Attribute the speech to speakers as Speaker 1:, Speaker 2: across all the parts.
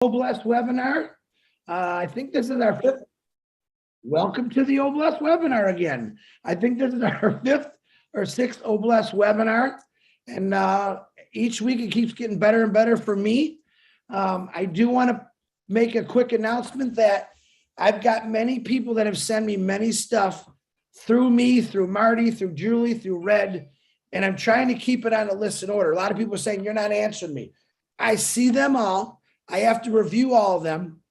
Speaker 1: Oblast webinar. I think this is our fifth. Welcome to the Oblast webinar again. I think this is our fifth or sixth Oblast webinar. And each week it keeps getting better and better for me. I do want to make a quick announcement that I've got many people that have sent me many stuff through me, through Marty, through Julie, through Red, and I'm trying to keep it on a list in order. A lot of people are saying, you're not answering me. I see them all. I have to review all of them.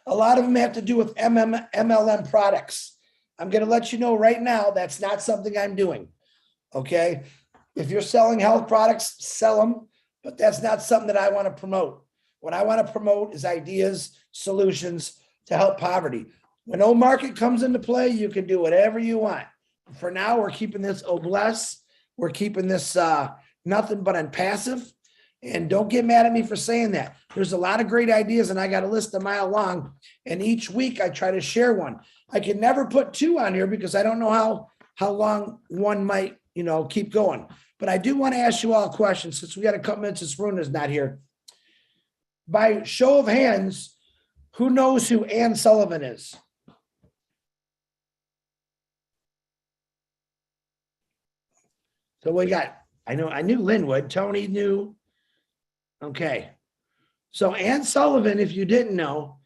Speaker 1: A lot of them have to do with MLM products. I'm going to let you know right now, that's not something I'm doing. Okay. If you're selling health products, sell them, but that's not something that I want to promote. What I want to promote is ideas, solutions to help poverty. When O Market comes into play, you can do whatever you want. For now, we're keeping this Oblast. We're keeping this nothing but on passive. And don't get mad at me for saying that. There's a lot of great ideas, and I got a list a mile long. And each week I try to share one. I can never put two on here because I don't know how long one might, keep going. But I do want to ask you all a question since we got a couple minutes. Since Runa's not here. By show of hands, who knows who Ann Sullivan is? So we got. I knew Linwood. Tony knew. Okay. So Ann Sullivan, if you didn't know,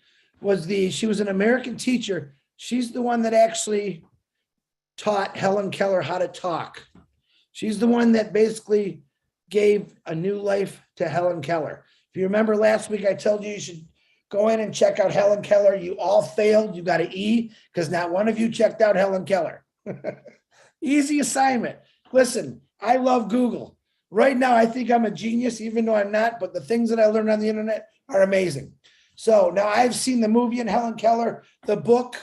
Speaker 1: she was an American teacher. She's the one that actually taught Helen Keller how to talk. She's the one that basically gave a new life to Helen Keller. If you remember last week, I told you should go in and check out Helen Keller. You all failed. You got an E because not one of you checked out Helen Keller. Easy assignment. Listen, I love Google. Right now, I think I'm a genius, even though I'm not, but the things that I learned on the internet are amazing. So now I've seen the movie in Helen Keller, the book.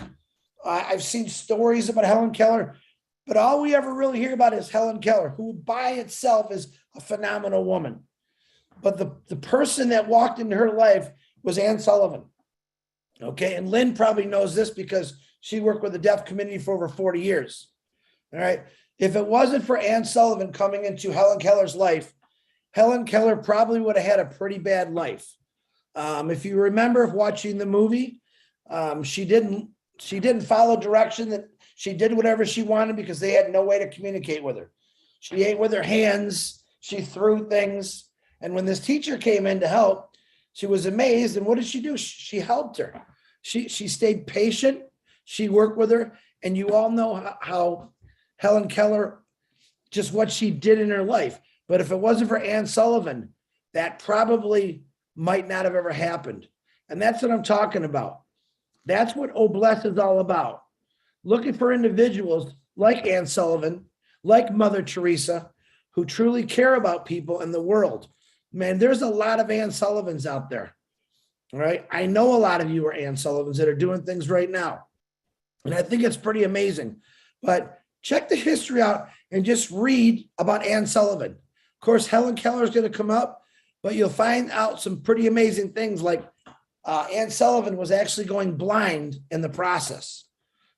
Speaker 1: I've seen stories about Helen Keller, but all we ever really hear about is Helen Keller, who by itself is a phenomenal woman. But the person that walked into her life was Ann Sullivan. Okay, and Lynn probably knows this because she worked with the deaf community for over 40 years. All right. If it wasn't for Ann Sullivan coming into Helen Keller's life, Helen Keller probably would have had a pretty bad life. If you remember watching the movie, she didn't follow direction. That she did whatever she wanted because they had no way to communicate with her. She ate with her hands. She threw things. And when this teacher came in to help, she was amazed. And what did she do? She helped her. She stayed patient. She worked with her. And you all know how Helen Keller, just what she did in her life. But if it wasn't for Ann Sullivan, that probably might not have ever happened. And that's what I'm talking about. That's what Oblast is all about. Looking for individuals like Ann Sullivan, like Mother Teresa, who truly care about people in the world. Man, there's a lot of Ann Sullivans out there. All right. I know a lot of you are Ann Sullivans that are doing things right now. And I think it's pretty amazing. But check the history out and just read about Ann Sullivan. Of course, Helen Keller is going to come up, but you'll find out some pretty amazing things like Ann Sullivan was actually going blind in the process.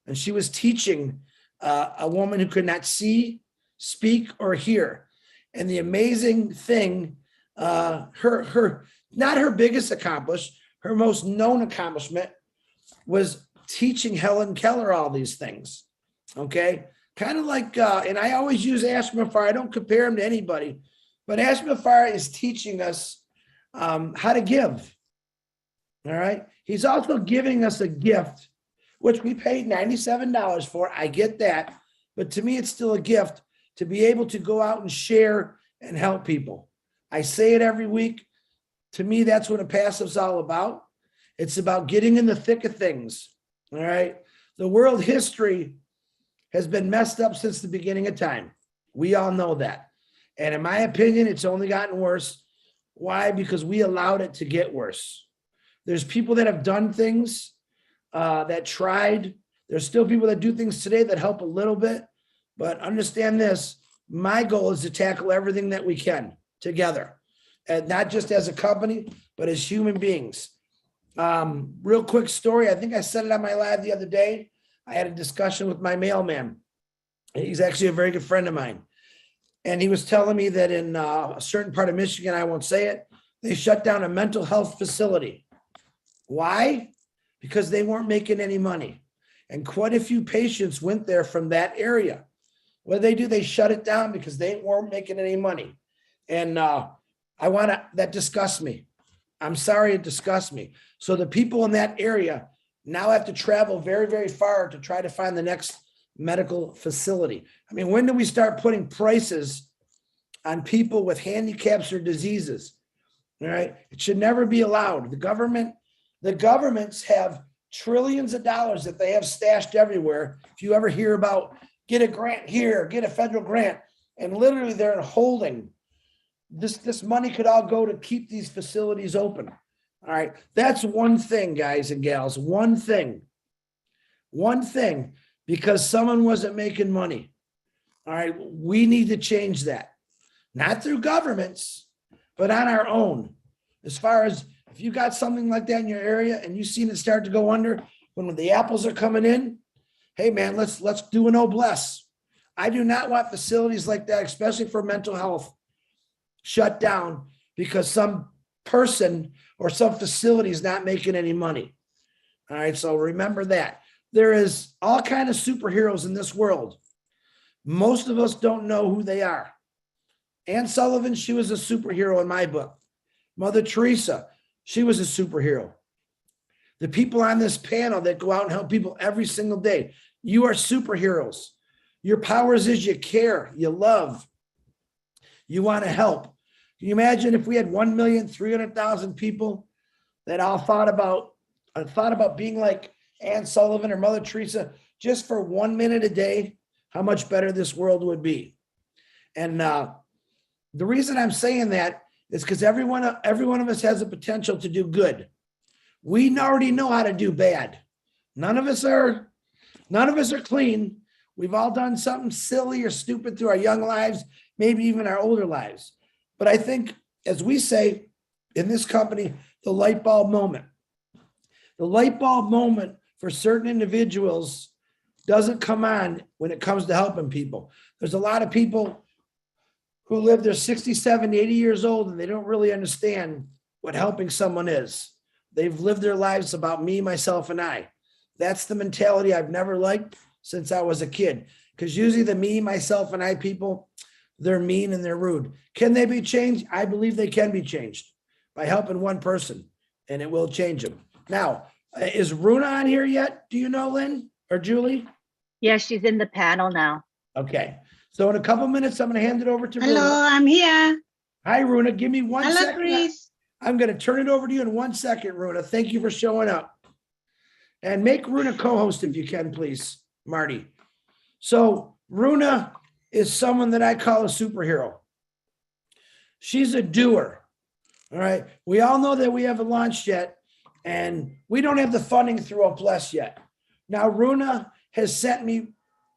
Speaker 1: And she was teaching a woman who could not see, speak, or hear. And the amazing thing, not her biggest accomplishment, her most known accomplishment was teaching Helen Keller all these things. Okay. Kind of like, and I always use Ashman Farr. I don't compare him to anybody, but Ashman Farr is teaching us how to give. All right. He's also giving us a gift, which we paid $97 for. I get that. But to me, it's still a gift to be able to go out and share and help people. I say it every week. To me, that's what a passive's all about. It's about getting in the thick of things. All right. The world history has been messed up since the beginning of time. We all know that. And in my opinion, it's only gotten worse. Why? Because we allowed it to get worse. There's people that have done things that tried. There's still people that do things today that help a little bit. But understand this, my goal is to tackle everything that we can together. And not just as a company, but as human beings. Real quick story. I think I said it on my live the other day. I had a discussion with my mailman. He's actually a very good friend of mine. And he was telling me that in a certain part of Michigan, I won't say it, they shut down a mental health facility. Why? Because they weren't making any money. And quite a few patients went there from that area. What do? They shut it down because they weren't making any money. And that disgusts me. I'm sorry, it disgusts me. So the people in that area now have to travel very, very far to try to find the next medical facility. I mean, when do we start putting prices on people with handicaps or diseases? All right. It should never be allowed. The governments have trillions of dollars that they have stashed everywhere. If you ever hear about get a grant here, get a federal grant, and literally they're holding this money could all go to keep these facilities open. All right. That's one thing, guys and gals. One thing, because someone wasn't making money. All right. We need to change that, not through governments, but on our own. As far as if you got something like that in your area and you've seen it start to go under when the apples are coming in, hey man, let's do a noblesse. I do not want facilities like that, especially for mental health, shut down because some person or some facility is not making any money. All right. So remember that there is all kinds of superheroes in this world. Most of us don't know who they are. Anne Sullivan, she was a superhero in my book. Mother Teresa, she was a superhero. The people on this panel that go out and help people every single day, you are superheroes. Your powers is you care, you love, you want to help. Can you imagine if we had 1,300,000 people that all thought about being like Anne Sullivan or Mother Teresa just for 1 minute a day, how much better this world would be. And the reason I'm saying that is because every one of us has the potential to do good. We already know how to do bad. None of us are clean. We've all done something silly or stupid through our young lives, maybe even our older lives. But I think, as we say in this company, the light bulb moment. The light bulb moment for certain individuals doesn't come on when it comes to helping people. There's a lot of people who live, they're 60, 70, 80 years old, and they don't really understand what helping someone is. They've lived their lives about me, myself, and I. That's the mentality I've never liked since I was a kid. Because usually the me, myself, and I people, they're mean and they're rude. Can they be changed? I believe they can be changed by helping one person, and it will change them. Now, is Runa on here yet? Do you know, Lynn or Julie?
Speaker 2: Yeah, she's in the panel now.
Speaker 1: Okay. So in a couple minutes, I'm going to hand it over to
Speaker 3: Hello,
Speaker 1: Runa.
Speaker 3: I'm here.
Speaker 1: Hi, Runa. Give me one
Speaker 3: Hello,
Speaker 1: second.
Speaker 3: Chris.
Speaker 1: I'm going to turn it over to you in 1 second, Runa. Thank you for showing up. And make Runa co-host if you can, please, Marty. So Runa is someone that I call a superhero. She's a doer. All right. We all know that we haven't launched yet, and we don't have the funding through Opless yet. Now, Runa has sent me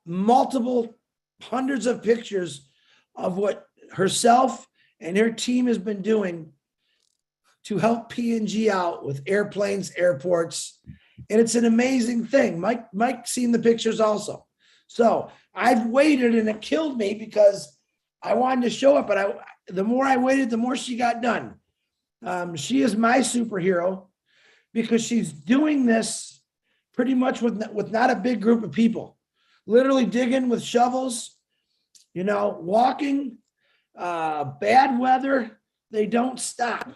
Speaker 1: multiple hundreds of pictures of what herself and her team has been doing to help P&G out with airplanes, airports. And it's an amazing thing. Mike's seen the pictures also. So I've waited, and it killed me because I wanted to show up, but the more I waited, the more she got done. She is my superhero because she's doing this pretty much with not a big group of people, literally digging with shovels, walking, bad weather, they don't stop.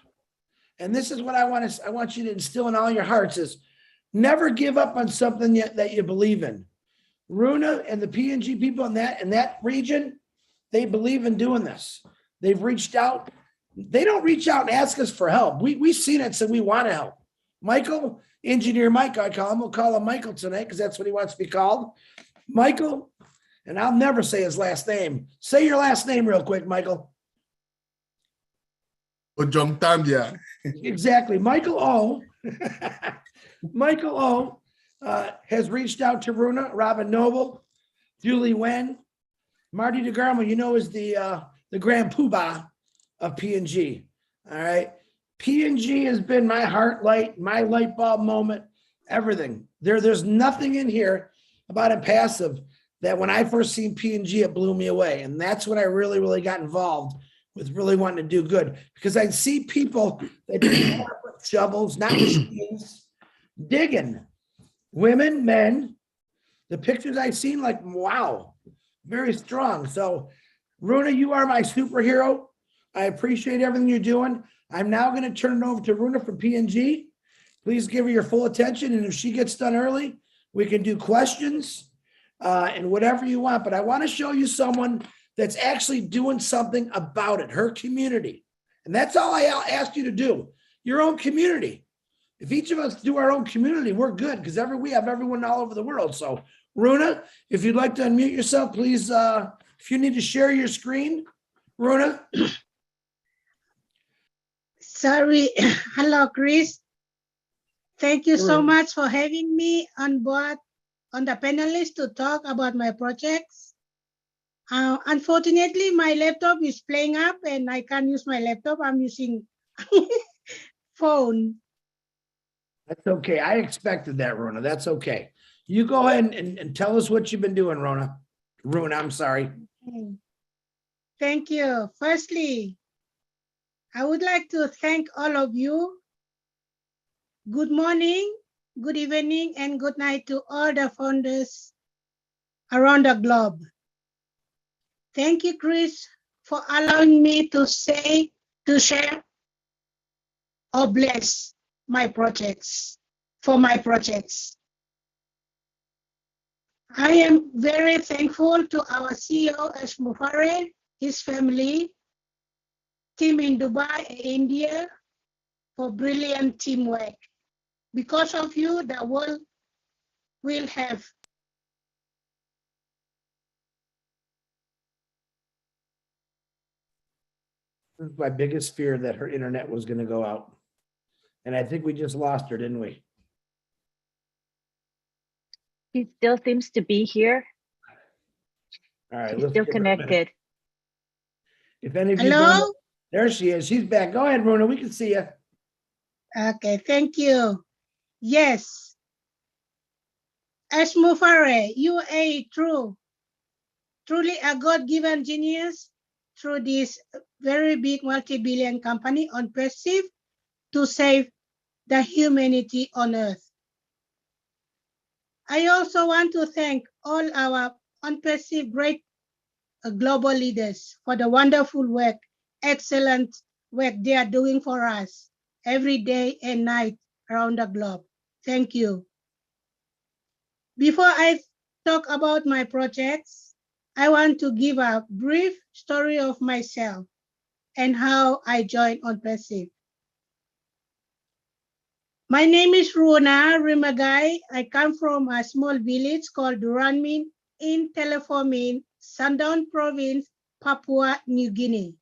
Speaker 1: And this is what I want you to instill in all your hearts is never give up on something that you believe in. Runa and the P&G people in that region, they believe in doing this. They've reached out. They don't reach out and ask us for help. We've seen it, so we want to help. Michael, Engineer Mike, I call him. We'll call him Michael tonight because that's what he wants to be called. Michael, and I'll never say his last name. Say your last name real quick, Michael.
Speaker 4: Ojongtambia.
Speaker 1: Exactly. Michael O. Michael O. Has reached out to Runa, Robin Noble, Julie Wen, Marty DeGarmo, is the grand poobah of P&G. All right. P&G has been my heart light, my light bulb moment, everything. There's nothing in here about Impassive that when I first seen P&G, it blew me away. And that's when I really, really got involved with really wanting to do good because I'd see people that didn't have shovels, not machines, digging. Women, men, the pictures I've seen, like, wow, very strong. So, Runa, you are my superhero. I appreciate everything you're doing. I'm now going to turn it over to Runa from P&G. Please give her your full attention. And if she gets done early, we can do questions and whatever you want. But I want to show you someone that's actually doing something about it, her community. And that's all I ask you to do, your own community. If each of us do our own community, we're good because we have everyone all over the world. So, Runa, if you'd like to unmute yourself, please, if you need to share your screen, Runa.
Speaker 3: Sorry. Hello, Chris. Thank you so
Speaker 1: Sure.
Speaker 3: much for having me on board on the panelist to talk about my projects. Unfortunately, my laptop is playing up and I can't use my laptop. I'm using phone.
Speaker 1: That's okay. I expected that, Runa. That's okay. You go ahead and tell us what you've been doing, Runa. Runa, I'm sorry.
Speaker 3: Thank you. Firstly, I would like to thank all of you. Good morning, good evening, and good night to all the founders around the globe. Thank you, Chris, for allowing me to share or bless my projects, for my projects. I am very thankful to our CEO, Ash Mufare, his family, team in Dubai, India, for brilliant teamwork. Because of you, the world will have
Speaker 1: This is my biggest fear that her internet was going to go out. And I think we just lost her, didn't we?
Speaker 2: She still seems to be here.
Speaker 1: All right.
Speaker 2: She's
Speaker 1: let's
Speaker 2: still
Speaker 1: give her a minute.
Speaker 2: connected.
Speaker 1: If any of you
Speaker 3: hello.
Speaker 1: don't, there she is. She's back. Go ahead, Runa. We can see you.
Speaker 3: Okay, thank you. Yes. Ash Mufare, you are truly a God-given genius through this very big multi-billion company on Perceive to save the humanity on Earth. I also want to thank all our unperceived great global leaders for the wonderful work, excellent work they are doing for us every day and night around the globe. Thank you. Before I talk about my projects, I want to give a brief story of myself and how I joined on Perceive. My name is Runa Rimagai. I come from a small village called Duranmin in Teleformin, Sandaun Province, Papua New Guinea.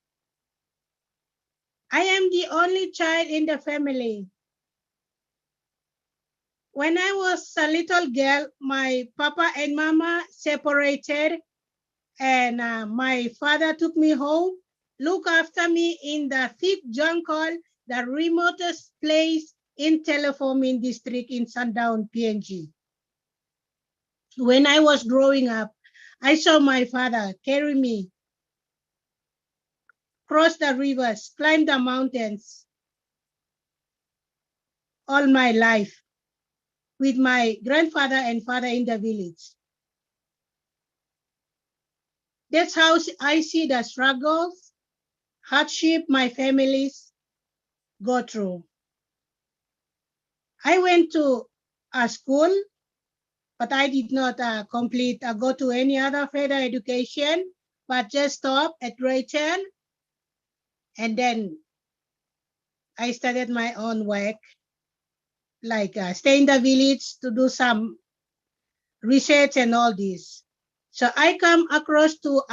Speaker 3: I am the only child in the family. When I was a little girl, my papa and mama separated and my father took me home, looked after me in the thick jungle, the remotest place in Teleformin district in Sandaun, PNG. When I was growing up, I saw my father carry me, cross the rivers, climb the mountains all my life with my grandfather and father in the village. That's how I see the struggles, hardship my families go through. I went to a school, but I did not go to any other further education, but just stop at grade 10. And then I started my own work, like stay in the village to do some research and all this. So I come across to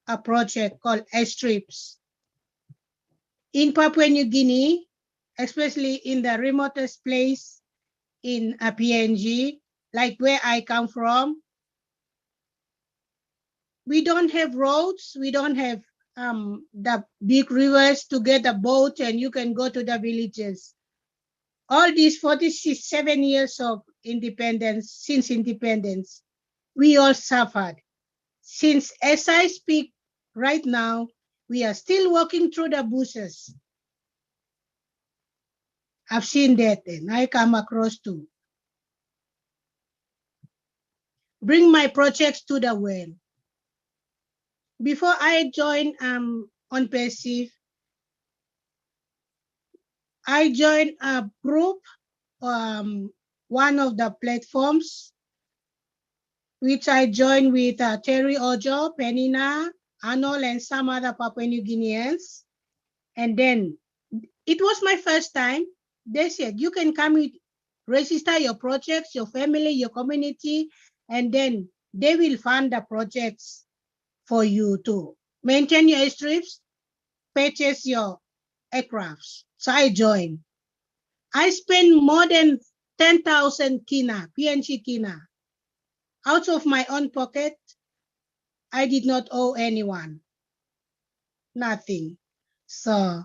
Speaker 3: a project called Airstrips in Papua New Guinea, especially in the remotest place in PNG, like where I come from. We don't have roads, we don't have the big rivers to get a boat and you can go to the villages. All these 47 years of independence, since independence, we all suffered. Since as I speak right now, we are still walking through the bushes. I've seen that and I come across to bring my projects to the world. Before I joined on Passive, I joined a group, one of the platforms, which I joined with Terry Ojo, Penina, Arnold, and some other Papua New Guineans. And then it was my first time. They said, you can come with, register your projects, your family, your community, and then they will fund the projects for you to maintain your airstrips, purchase your aircrafts. So I joined. I spent more than 10,000 kina, PNG kina, out of my own pocket. I did not owe anyone, nothing. So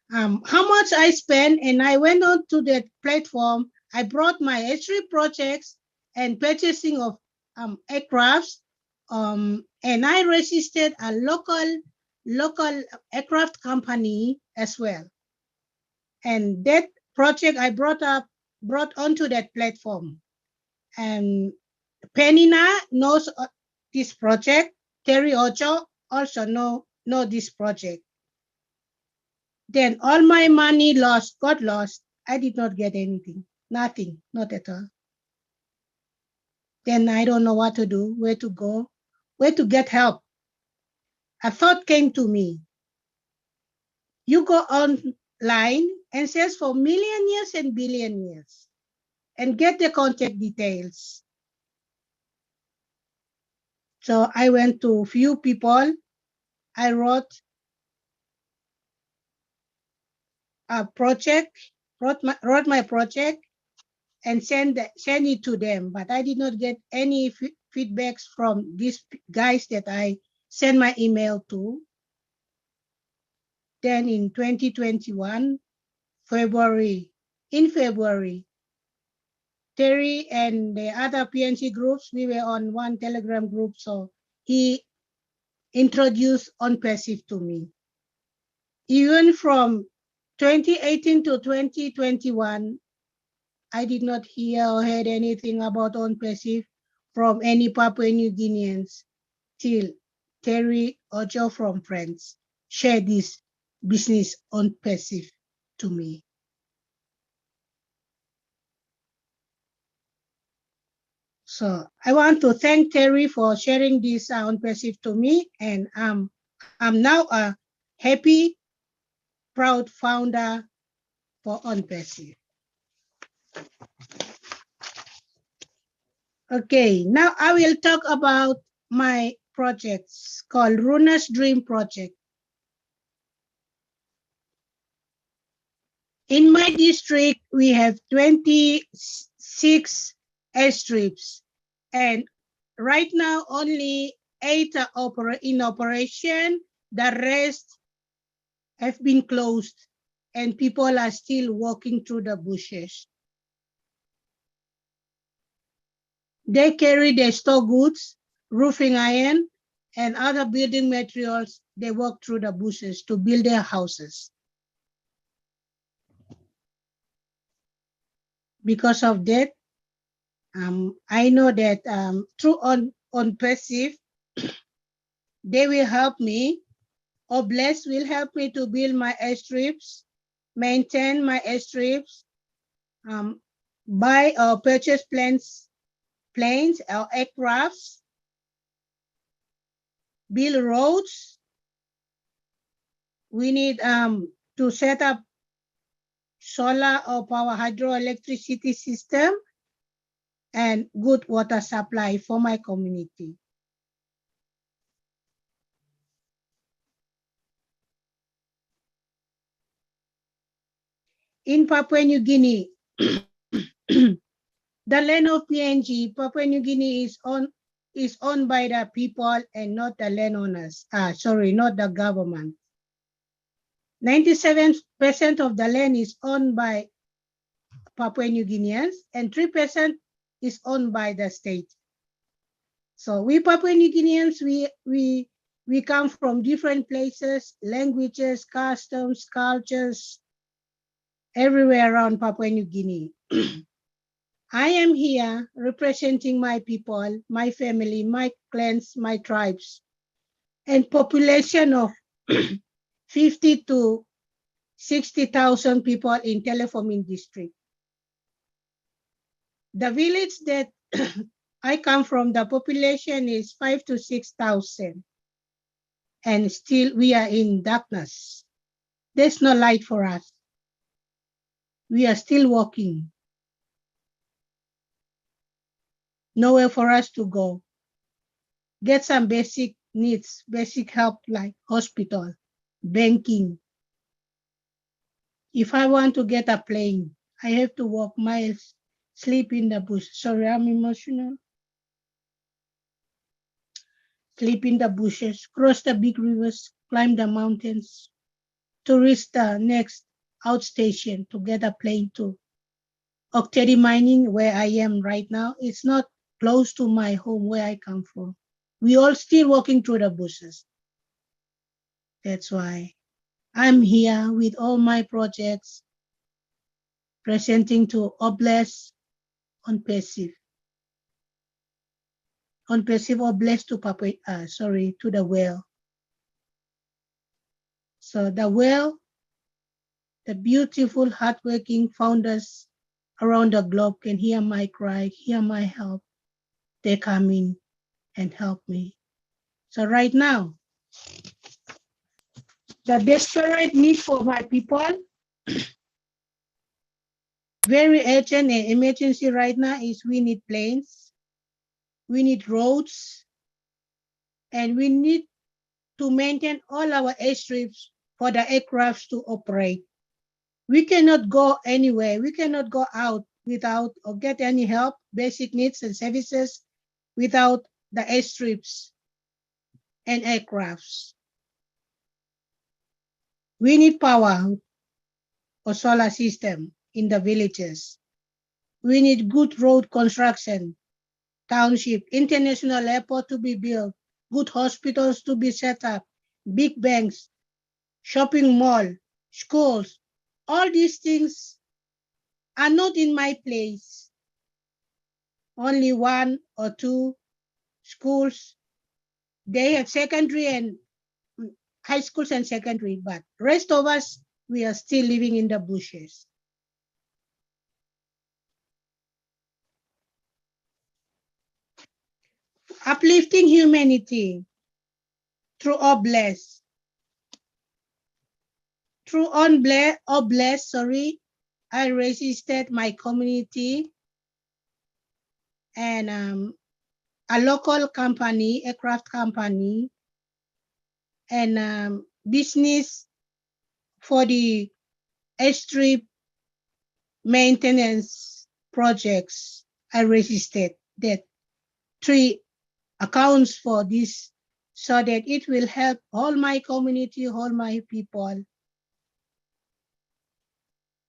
Speaker 3: how much I spent, and I went on to the platform. I brought my airstrip projects and purchasing of aircrafts, and I registered a local aircraft company as well. And that project I brought onto that platform. And Penina knows this project. Terry Ocho also know this project. Then all my money got lost. I did not get anything, nothing, not at all. Then I don't know what to do, where to go, where to get help. A thought came to me. You go online and search for millionaires and billionaires and get the contact details. So I went to few people. I wrote a project, wrote my project and send it to them. But I did not get any feedbacks from these guys that I sent my email to. Then in 2021, in February, Terry and the other PNC groups, we were on one Telegram group. So he introduced OnPassive to me. Even from 2018 to 2021, I did not hear or heard anything about OnPassive from any Papua New Guineans till Terry Ojo from France shared this business OnPassive to me. So I want to thank Terry for sharing this OnPassive to me, and I'm now a happy, proud founder for OnPassive. Okay, now I will talk about my projects called Runa's Dream Project. In my district, we have 26 airstrips, and right now only 8 are in operation. The rest have been closed, and people are still walking through the bushes. They carry their store goods, roofing iron, and other building materials. They walk through the bushes to build their houses. Because of that, I know that through OnPassive, they will help me, or Bless will help me to build my airstrips, maintain my airstrips, buy or purchase planes or aircrafts, build roads. We need to set up solar or power hydroelectricity system and good water supply for my community. In Papua New Guinea, the land of PNG, Papua New Guinea is owned by the people and not the landowners. Sorry, not the government. 97% of the land is owned by Papua New Guineans and 3% is owned by the state. So we Papua New Guineans, we come from different places, languages, customs, cultures, everywhere around Papua New Guinea. I am here representing my people, my family, my clans, my tribes, and population of 50 to 60,000 people in Telefomin district. The village that I come from, the population is 5 to 6,000. And still we are in darkness. There's no light for us. We are still walking. Nowhere for us to go. Get some basic needs, basic help like hospital, banking. If I want to get a plane, I have to walk miles, sleep in the bush. Sorry, I'm emotional. Sleep in the bushes, cross the big rivers, climb the mountains to reach the next outstation to get a plane to Okteri Mining, where I am right now. It's not close to my home where I come from. We all still walking through the bushes. That's why I'm here with all my projects presenting to Oblast on passive. On passive Oblast to to the well. So the well, the beautiful, hardworking founders around the globe can hear my cry, hear my help. They come in and help me. So right now, the desperate need for my people, very urgent and emergency right now is we need planes, we need roads, and we need to maintain all our airstrips for the aircrafts to operate. We cannot go anywhere. We cannot go out without or get any help, basic needs and services without the airstrips and aircrafts. We need power or solar system in the villages. We need good road construction, township, international airport to be built, good hospitals to be set up, big banks, shopping mall, schools. All these things are not in my place. Only 1 or 2 schools. They have secondary and high schools and secondary, but rest of us, we are still living in the bushes. Uplifting humanity through Oblast. Through Oblast, I resisted my community and a local company, aircraft company, and business for the airstrip maintenance projects. I resisted that 3 accounts for this so that it will help all my community, all my people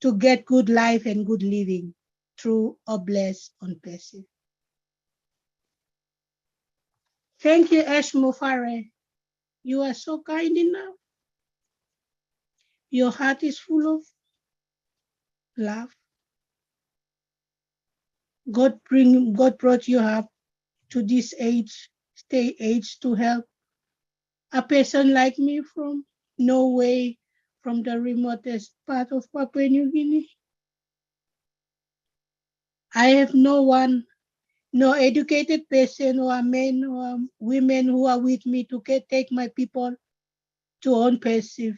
Speaker 3: to get good life and good living through Oblast on passive. Thank you, Ash Mufare. You are so kind enough. Your heart is full of love. God brought you up to this age to help a person like me from Norway, from the remotest part of Papua New Guinea. I have no one, no educated person or men or women who are with me to take my people to on passive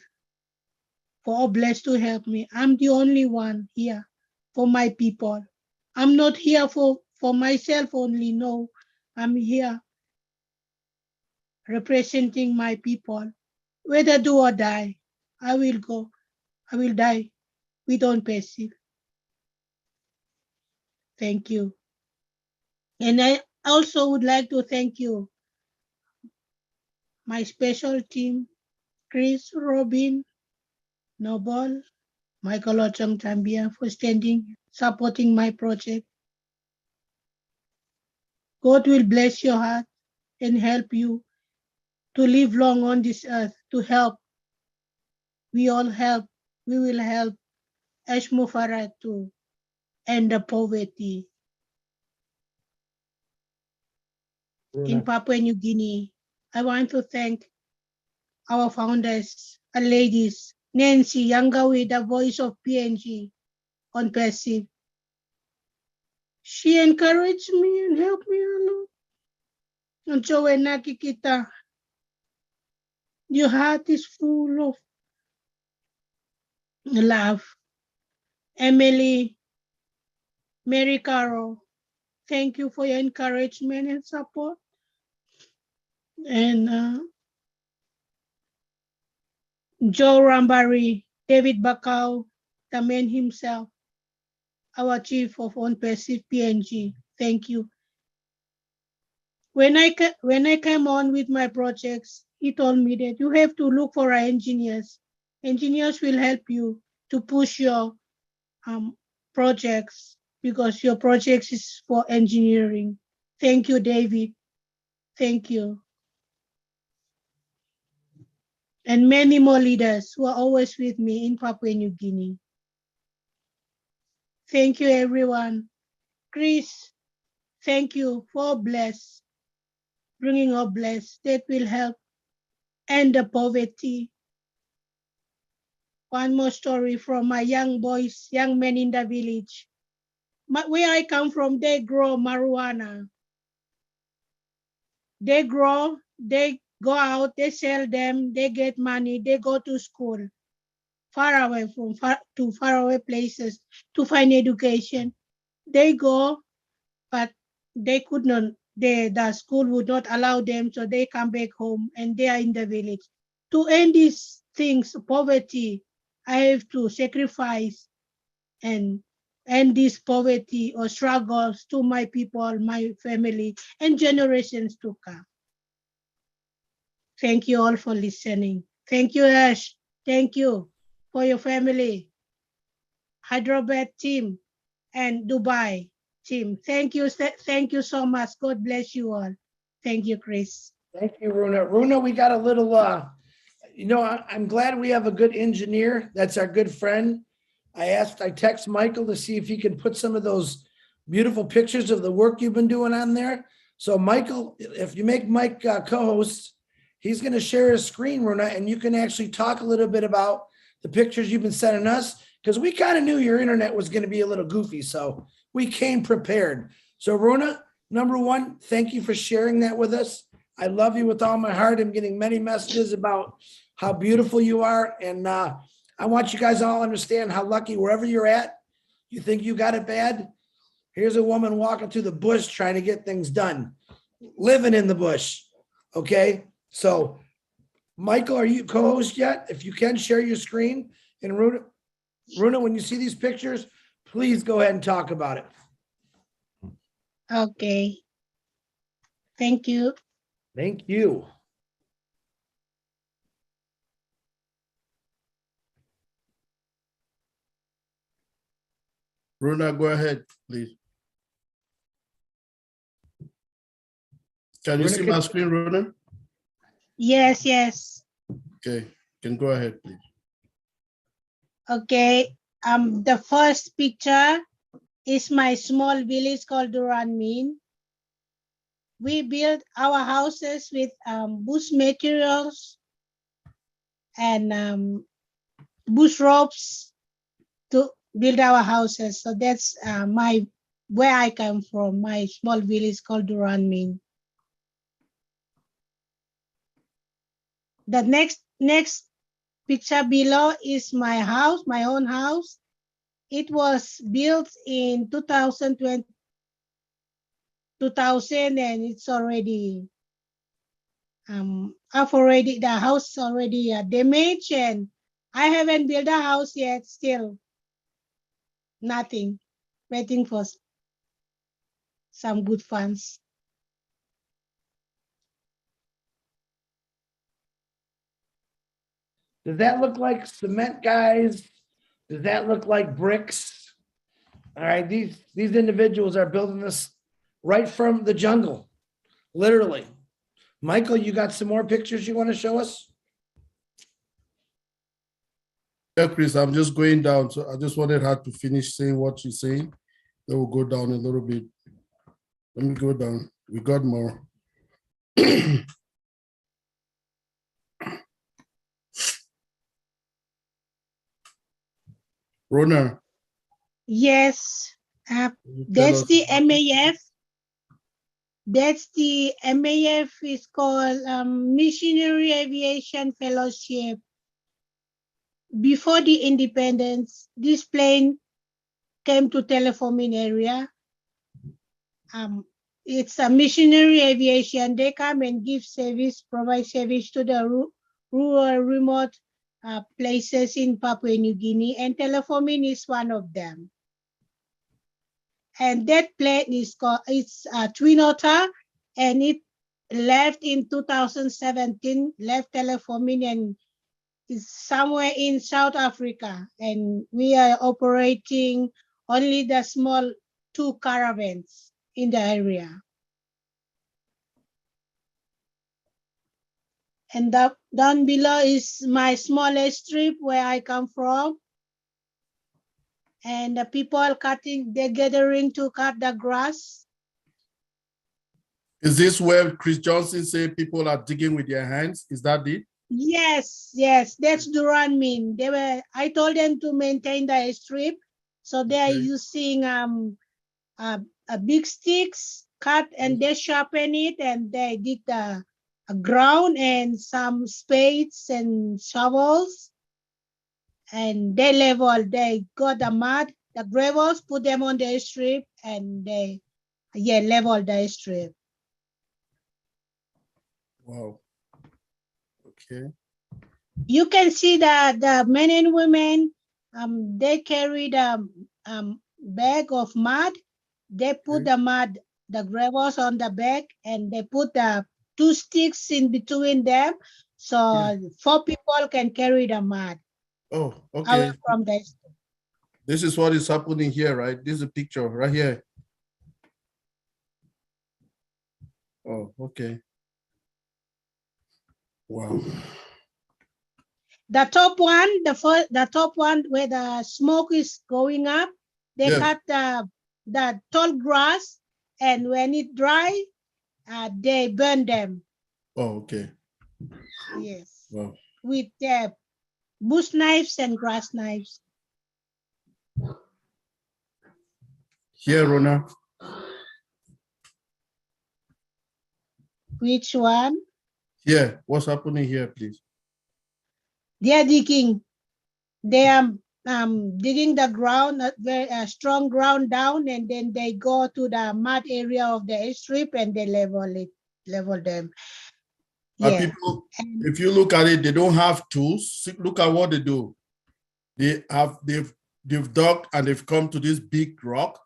Speaker 3: for Oblast to help me. I'm the only one here for my people. I'm not here for myself only, no. I'm here representing my people. Whether do or die, I will die with on passive. Thank you. And I also would like to thank you, my special team, Chris, Robin, Noble, Michael Ochong Tambia for supporting my project. God will bless your heart and help you to live long on this earth, to help. We all help. We will help Ash Mufarah to end the poverty in Papua New Guinea. I want to thank our founders and ladies, Nancy Yangawi, the voice of PNG on Passive. She encouraged me and helped me a lot. And so when nakikita, your heart is full of love. Emily, Mary Carol, thank you for your encouragement and support. And Joe Rambari, David Bakau, the man himself, our chief of On Passive PNG, thank you. When I came on with my projects, he told me that you have to look for engineers. Engineers will help you to push your projects because your projects is for engineering. Thank you, David. Thank you. And many more leaders who are always with me in Papua New Guinea. Thank you, everyone. Chris, thank you for bless, bringing up bless that will help end the poverty. One more story from my young boys, young men in the village. Where I come from, they grow marijuana. They grow, they go out, they sell them, they get money, they go to school, far away places to find education. They go, but they could not, the school would not allow them, so they come back home and they are in the village. To end these things, poverty, I have to sacrifice and end this poverty or struggles to my people, my family, and generations to come. Thank you all for listening. Thank you, Ash. Thank you for your family, Hyderabad team, and Dubai team. Thank you so much. God bless you all. Thank you, Chris.
Speaker 1: Thank you, Runa. Runa, we got a little, I'm glad we have a good engineer. That's our good friend. I text Michael to see if he can put some of those beautiful pictures of the work you've been doing on there. So Michael, if you make Mike co-host, he's going to share his screen, Runa, and you can actually talk a little bit about the pictures you've been sending us, because we kind of knew your internet was going to be a little goofy, so we came prepared. So Runa, number one, thank you for sharing that with us. I love you with all my heart. I'm getting many messages about how beautiful you are, and I want you guys all understand how lucky wherever you're at, you think you got it bad. Here's a woman walking through the bush trying to get things done, living in the bush, okay? So, Michael, are you co-host yet? If you can, share your screen. And Runa, when you see these pictures, please go ahead and talk about it.
Speaker 3: Okay. Thank you.
Speaker 1: Thank you.
Speaker 4: Runa, go ahead, please. Can you
Speaker 1: Runa,
Speaker 4: see my screen, Runa?
Speaker 3: Yes, yes.
Speaker 4: Okay, can go ahead, please.
Speaker 3: Okay. The first picture is my small village called Duranmin. We built our houses with bush materials and bush ropes to build our houses. So that's where I come from, my small village called Duranmin. The next picture below is my house, my own house. It was built in 2000 and it's already the house already damaged, and I haven't built a house yet, still nothing, waiting for some good funds.
Speaker 1: Does that look like cement, guys? Does that look like bricks? All right, these individuals are building this right from the jungle, literally. Michael, you got some more pictures you want to show us?
Speaker 4: Yeah, Chris, I'm just going down. So I just wanted her to finish saying what she's saying. Then we'll go down a little bit. Let me go down. We got more. Rona,
Speaker 3: Yes,
Speaker 4: can you tell
Speaker 3: that's
Speaker 4: us
Speaker 3: the
Speaker 4: about-
Speaker 3: MAF. That's the MAF is called Missionary Aviation Fellowship. Before the independence, this plane came to Teleforming area. It's a missionary aviation. They come and give service, provide service to the rural, remote places in Papua New Guinea, and Teleforming is one of them. And that plane is called, it's Twin Otter, and it left in 2017, left Teleforming and is somewhere in South Africa. And we are operating only the small 2 caravans in the area. And down below is my smallest strip where I come from. And the people cutting, they're gathering to cut the grass.
Speaker 4: Is this where Chris Johnson said people are digging with their hands? Is that it?
Speaker 3: Yes, yes, that's Duran mean. I told them to maintain the strip. So they are
Speaker 4: Okay.
Speaker 3: using big sticks, cut and they sharpen it and they dig the ground and some spades and shovels. And they got the mud, the gravels, put them on the strip and they level the strip.
Speaker 4: Wow. Okay.
Speaker 3: You can see that the men and women, they carry the bag of mud. They put the mud, the gravels on the bag, and they put the 2 sticks in between them, so 4 people can carry the mud
Speaker 4: Oh,
Speaker 3: away
Speaker 4: okay.
Speaker 3: from the.
Speaker 4: This is what is happening here, right? This is a picture right here. Oh, okay. Wow.
Speaker 3: The top one, the top one where the smoke is going up, they cut the tall grass, and when it dry, they burn them.
Speaker 4: Oh, okay.
Speaker 3: Yes,
Speaker 4: Wow.
Speaker 3: with bush knives and grass knives.
Speaker 4: Here, Rona.
Speaker 3: Which one?
Speaker 4: Here, what's happening here, please?
Speaker 3: They are digging. They are digging the ground, very strong ground down, and then they go to the mud area of the strip and they level them.
Speaker 4: Are
Speaker 3: Yeah.
Speaker 4: people, if you look at it, they don't have tools. Look at what they do. They've dug and they've come to this big rock.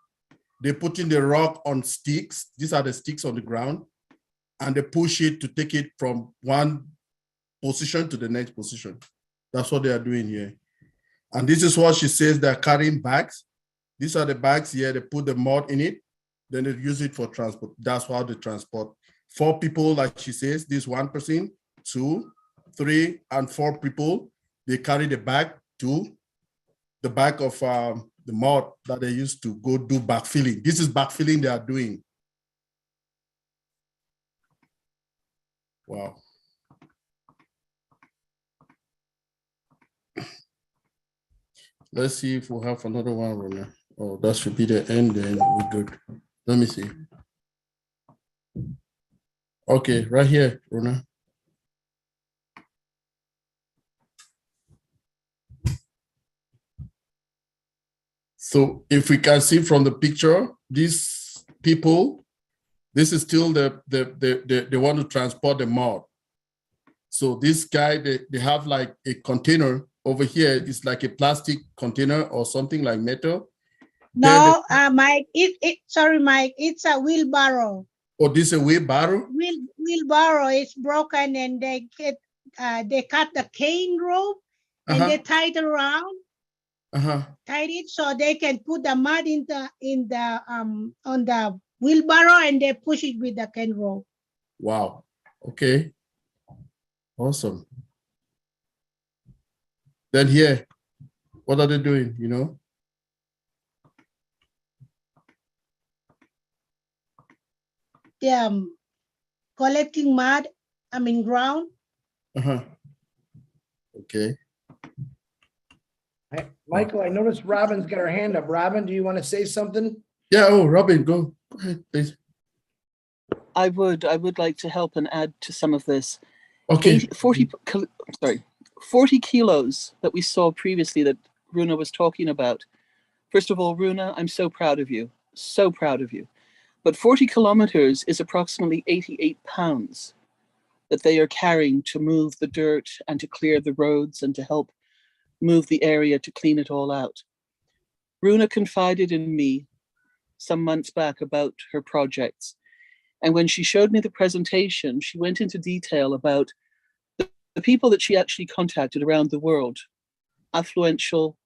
Speaker 4: They're putting the rock on sticks. These are the sticks on the ground. And they push it to take it from one position to the next position. That's what they are doing here. And this is what she says they're carrying bags. These are the bags here. They put the mud in it. Then they use it for transport. That's how they transport. 4 people, like she says, this 1 person, 2, 3, and 4 people. They carry the bag to the back of the mud that they used to go do backfilling. This is backfilling they are doing. Wow. Let's see if we have another one, Rona. Oh, that should be the end, then we're good. Let me see. Okay, right here, Rona. So if we can see from the picture, these people, this is still they want to transport the mud. So this guy, they have like a container over here. It's like a plastic container or something like metal.
Speaker 3: No, Mike, sorry, Mike, it's a wheelbarrow.
Speaker 4: Oh, this is a wheelbarrow?
Speaker 3: Wheelbarrow is broken and they cut the cane rope and they tie it around. Tied it so they can put the mud on the wheelbarrow and they push it with the cane rope.
Speaker 4: Wow. Okay. Awesome. Then here, What are they doing, you know?
Speaker 3: They are collecting mud, ground.
Speaker 4: Uh-huh. Okay.
Speaker 1: Michael, I noticed Robin's got her hand up. Robin, do you want to say something?
Speaker 4: Yeah, oh, Robin, go ahead, please.
Speaker 5: I would like to help and add to some of this.
Speaker 4: Okay.
Speaker 5: 40 kilos that we saw previously that Runa was talking about. First of all, Runa, I'm so proud of you. So proud of you. But 40 kilometers is approximately 88 pounds that they are carrying to move the dirt and to clear the roads and to help move the area to clean it all out. Runa confided in me some months back about her projects. And when she showed me the presentation, she went into detail about the people that she actually contacted around the world, affluential,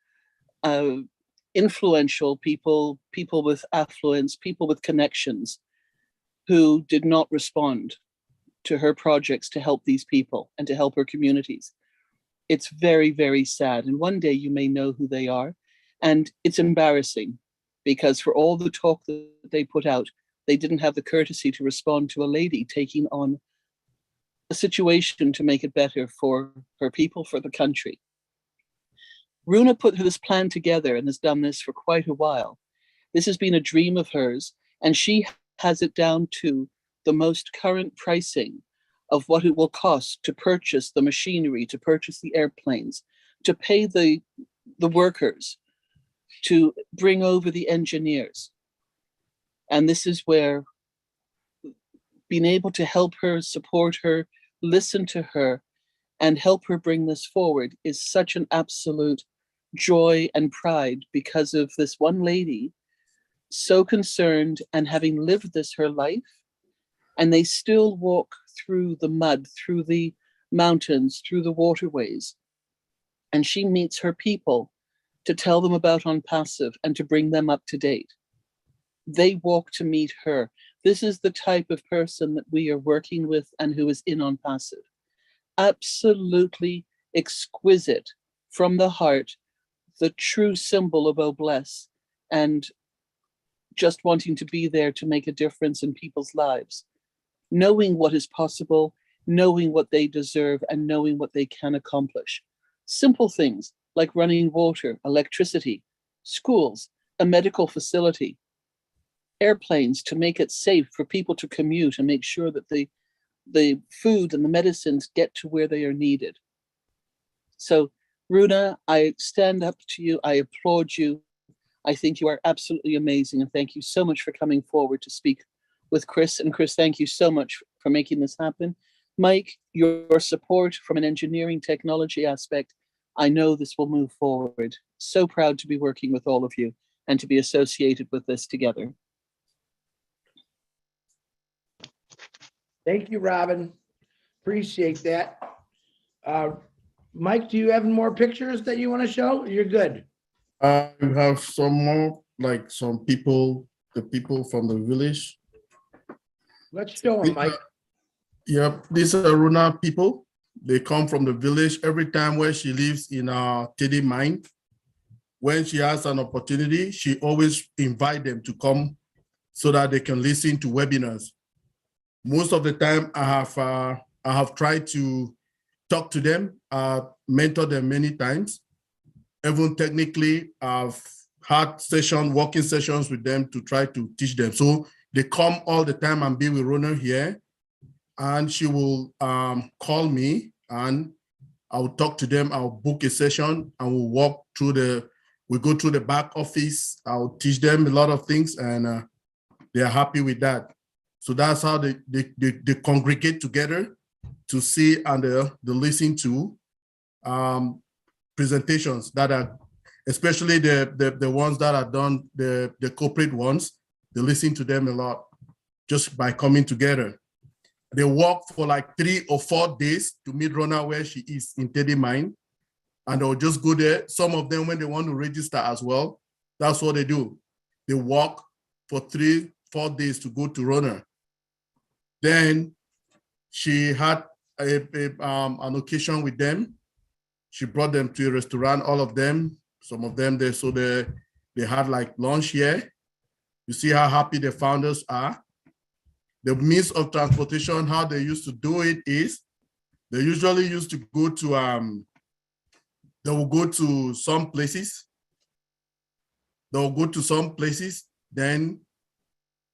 Speaker 5: influential people, people with affluence, people with connections, who did not respond to her projects to help these people and to help her communities. It's very, very sad. And one day you may know who they are. And it's embarrassing because for all the talk that they put out, they didn't have the courtesy to respond to a lady taking on a situation to make it better for her people, for the country. Runa put this plan together and has done this for quite a while. This has been a dream of hers, and she has it down to the most current pricing of what it will cost to purchase the machinery, to purchase the airplanes, to pay the workers, to bring over the engineers. And this is where being able to help her, support her, listen to her, and help her bring this forward is such an absolute joy and pride because of this one lady so concerned and having lived this her life, and they still walk through the mud, through the mountains, through the waterways. And she meets her people to tell them about OnPassive and to bring them up to date. They walk to meet her. This is the type of person that we are working with and who is in OnPassive. Absolutely exquisite from the heart, the true symbol of Obless, and just wanting to be there to make a difference in people's lives. Knowing what is possible, knowing what they deserve, and knowing what they can accomplish. Simple things like running water, electricity, schools, a medical facility, airplanes to make it safe for people to commute and make sure that the food and the medicines get to where they are needed. So, Runa, I stand up to you. I applaud you. I think you are absolutely amazing. And thank you so much for coming forward to speak with Chris. And Chris, thank you so much for making this happen. Mike, your support from an engineering technology aspect, I know this will move forward. So proud to be working with all of you and to be associated with this together.
Speaker 1: Thank you, Robin. Appreciate that. Mike, do you have more pictures that you want to show? You're good.
Speaker 4: I have some more, like some people, the people from the village.
Speaker 1: Let's show them, Mike.
Speaker 4: Yep, these are Runa people. They come from the village every time where she lives in Teddy Mine. When she has an opportunity, she always invite them to come so that they can listen to webinars. Most of the time, I have tried to talk to them, mentor them many times. Even technically, I've had working sessions with them to try to teach them. So they come all the time and be with Runa here, and she will call me and I'll talk to them. I'll book a session and we'll go through the back office. I'll teach them a lot of things and they're happy with that. So that's how they congregate together to see and they listen to presentations that are, especially the ones that are done, the corporate ones, they listen to them a lot just by coming together. They walk for like 3 or 4 days to meet Runa where she is in Teddy Mine, and they'll just go there. Some of them, when they want to register as well, that's what they do. They walk for 3, 4 days to go to Runa. Then she had an occasion with them. She brought them to a restaurant, all of them, Some of them, they had like lunch here. You see how happy the founders are. The means of transportation, how they used to do it is, they usually used to go to, they will go to some places. They'll go to some places, then,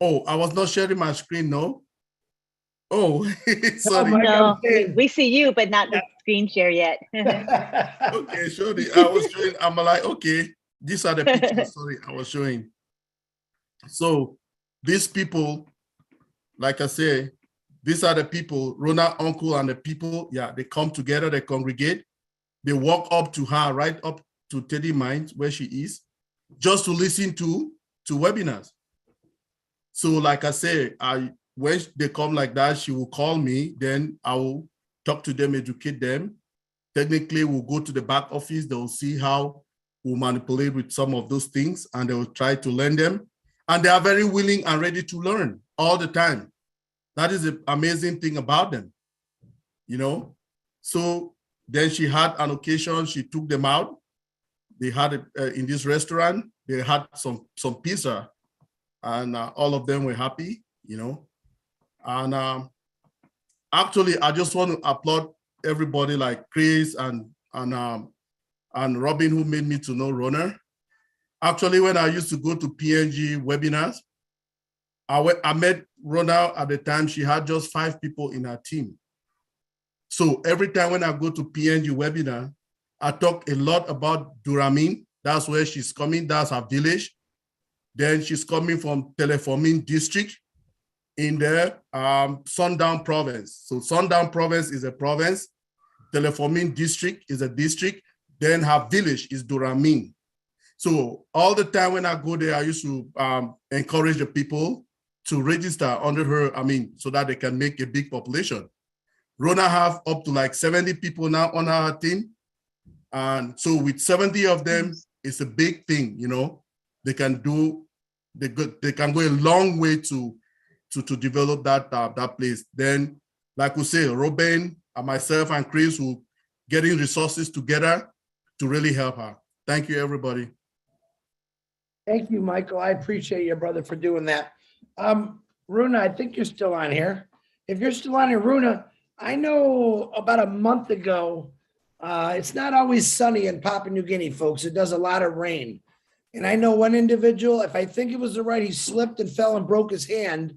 Speaker 4: oh, I was not sharing my screen, no? Oh, sorry.
Speaker 1: Mike, I'm
Speaker 2: No,
Speaker 1: saying-
Speaker 2: we see you, but not the screen share yet.
Speaker 4: Okay, surely I was showing, I'm like, okay, these are the pictures, sorry, I was showing. So these people, like I say, these are the people, Rona uncle and the people, yeah, they come together, they congregate, they walk up to her, right up to Teddy Mines where she is, just to listen to webinars. So like I say, when they come like that, she will call me, then I will talk to them, educate them. Technically, we'll go to the back office, they'll see how we'll manipulate with some of those things and they will try to learn them. And they are very willing and ready to learn all the time. That is the amazing thing about them, you know? So then she had an occasion, she took them out. They had it in this restaurant, they had some pizza and all of them were happy, you know? And actually, I just want to applaud everybody like Chris and Robin who made me to know Rona. Actually, when I used to go to PNG webinars, I met Rona at the time, she had just 5 people in her team. So every time when I go to PNG webinar, I talk a lot about Duramin. That's where she's coming, that's her village. Then she's coming from Teleforming district in the Sundown province. So Sundown province is a province, Teleforming district is a district, then her village is Duramin. So all the time when I go there, I used to encourage the people to register under her, so that they can make a big population. Rona have up to like 70 people now on our team. And so with 70 of them, it's a big thing, you know. They can go a long way to develop that place. Then, like we say, Robin and myself and Chris will getting resources together to really help her. Thank you, everybody.
Speaker 1: Thank you, Michael. I appreciate you, brother, for doing that. Runa, I think you're still on here. If you're still on here, Runa, I know about a month ago, it's not always sunny in Papua New Guinea, folks. It does a lot of rain. And I know one individual, if I think it was the right, he slipped and fell and broke his hand.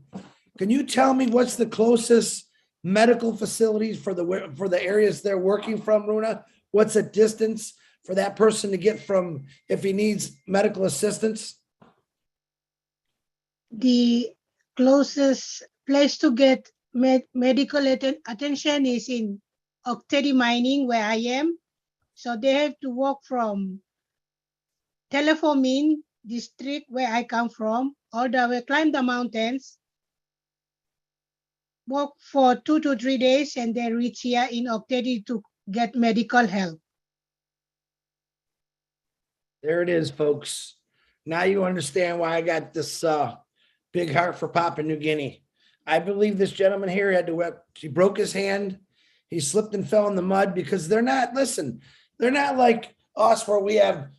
Speaker 1: Can you tell me what's the closest medical facilities for the areas they're working from, Runa? What's the distance for that person to get from if he needs medical assistance?
Speaker 3: The closest place to get medical attention is in Oktedi Mining, where I am. So they have to walk from Teleforming district, where I come from, all the way, climb the mountains, walk for 2 to 3 days, and then reach here in Oktedi to get medical help.
Speaker 1: There it is, folks. Now you understand why I got this big heart for Papua New Guinea. I believe this gentleman here he broke his hand. He slipped and fell in the mud because they're not like us where we have,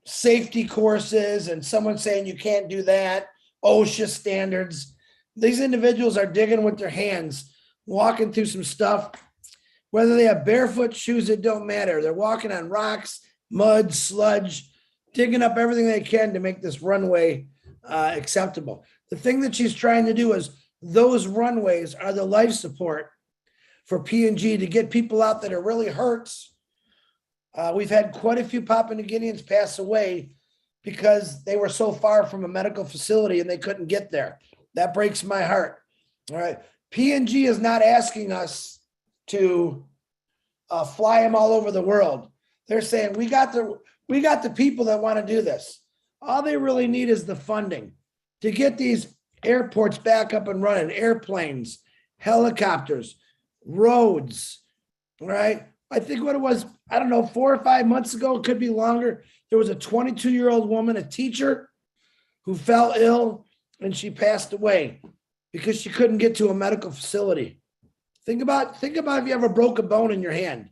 Speaker 1: safety courses and someone saying you can't do that, OSHA standards. These individuals are digging with their hands, walking through some stuff. Whether they have barefoot shoes, it don't matter. They're walking on rocks, mud, sludge, digging up everything they can to make this runway acceptable. The thing that she's trying to do is those runways are the life support for PNG to get people out that are really hurt. We've had quite a few Papua New Guineans pass away because they were so far from a medical facility and they couldn't get there. That breaks my heart. All right. PNG is not asking us to fly them all over the world. They're saying, we got the people that want to do this. All they really need is the funding to get these airports back up and running, airplanes, helicopters, roads, right? I think what it was, 4 or 5 months ago, it could be longer. There was a 22-year-old woman, a teacher, who fell ill and she passed away because she couldn't get to a medical facility. Think about if you ever broke a bone in your hand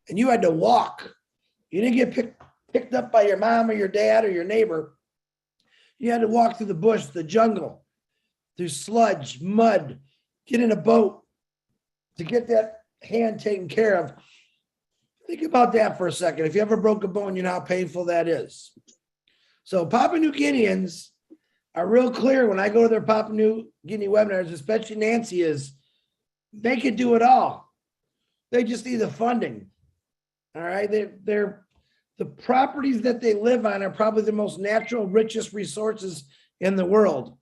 Speaker 1: and you had to walk. You didn't get picked up by your mom or your dad or your neighbor, you had to walk through the bush, the jungle, through sludge, mud, get in a boat to get that hand taken care of. Think about that for a second. If you ever broke a bone, you know how painful that is. So Papua New Guineans are real clear when I go to their Papua New Guinea webinars, especially Nancy, is they could do it all. They just need the funding. All right. They're the properties that they live on are probably the most natural, richest resources in the world.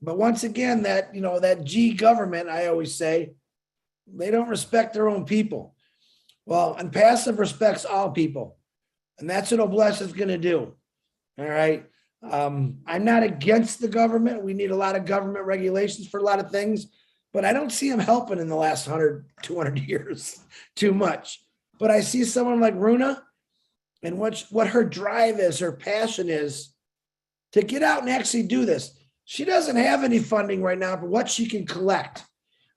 Speaker 1: But once again, that, you know, that G government, I always say, they don't respect their own people. Well, and passive respects all people. And that's what Oblast is going to do. All right. I'm not against the government. We need a lot of government regulations for a lot of things, but I don't see them helping in the last 100, 200 years too much. But I see someone like Runa and what her drive is, her passion is to get out and actually do this. She doesn't have any funding right now for what she can collect.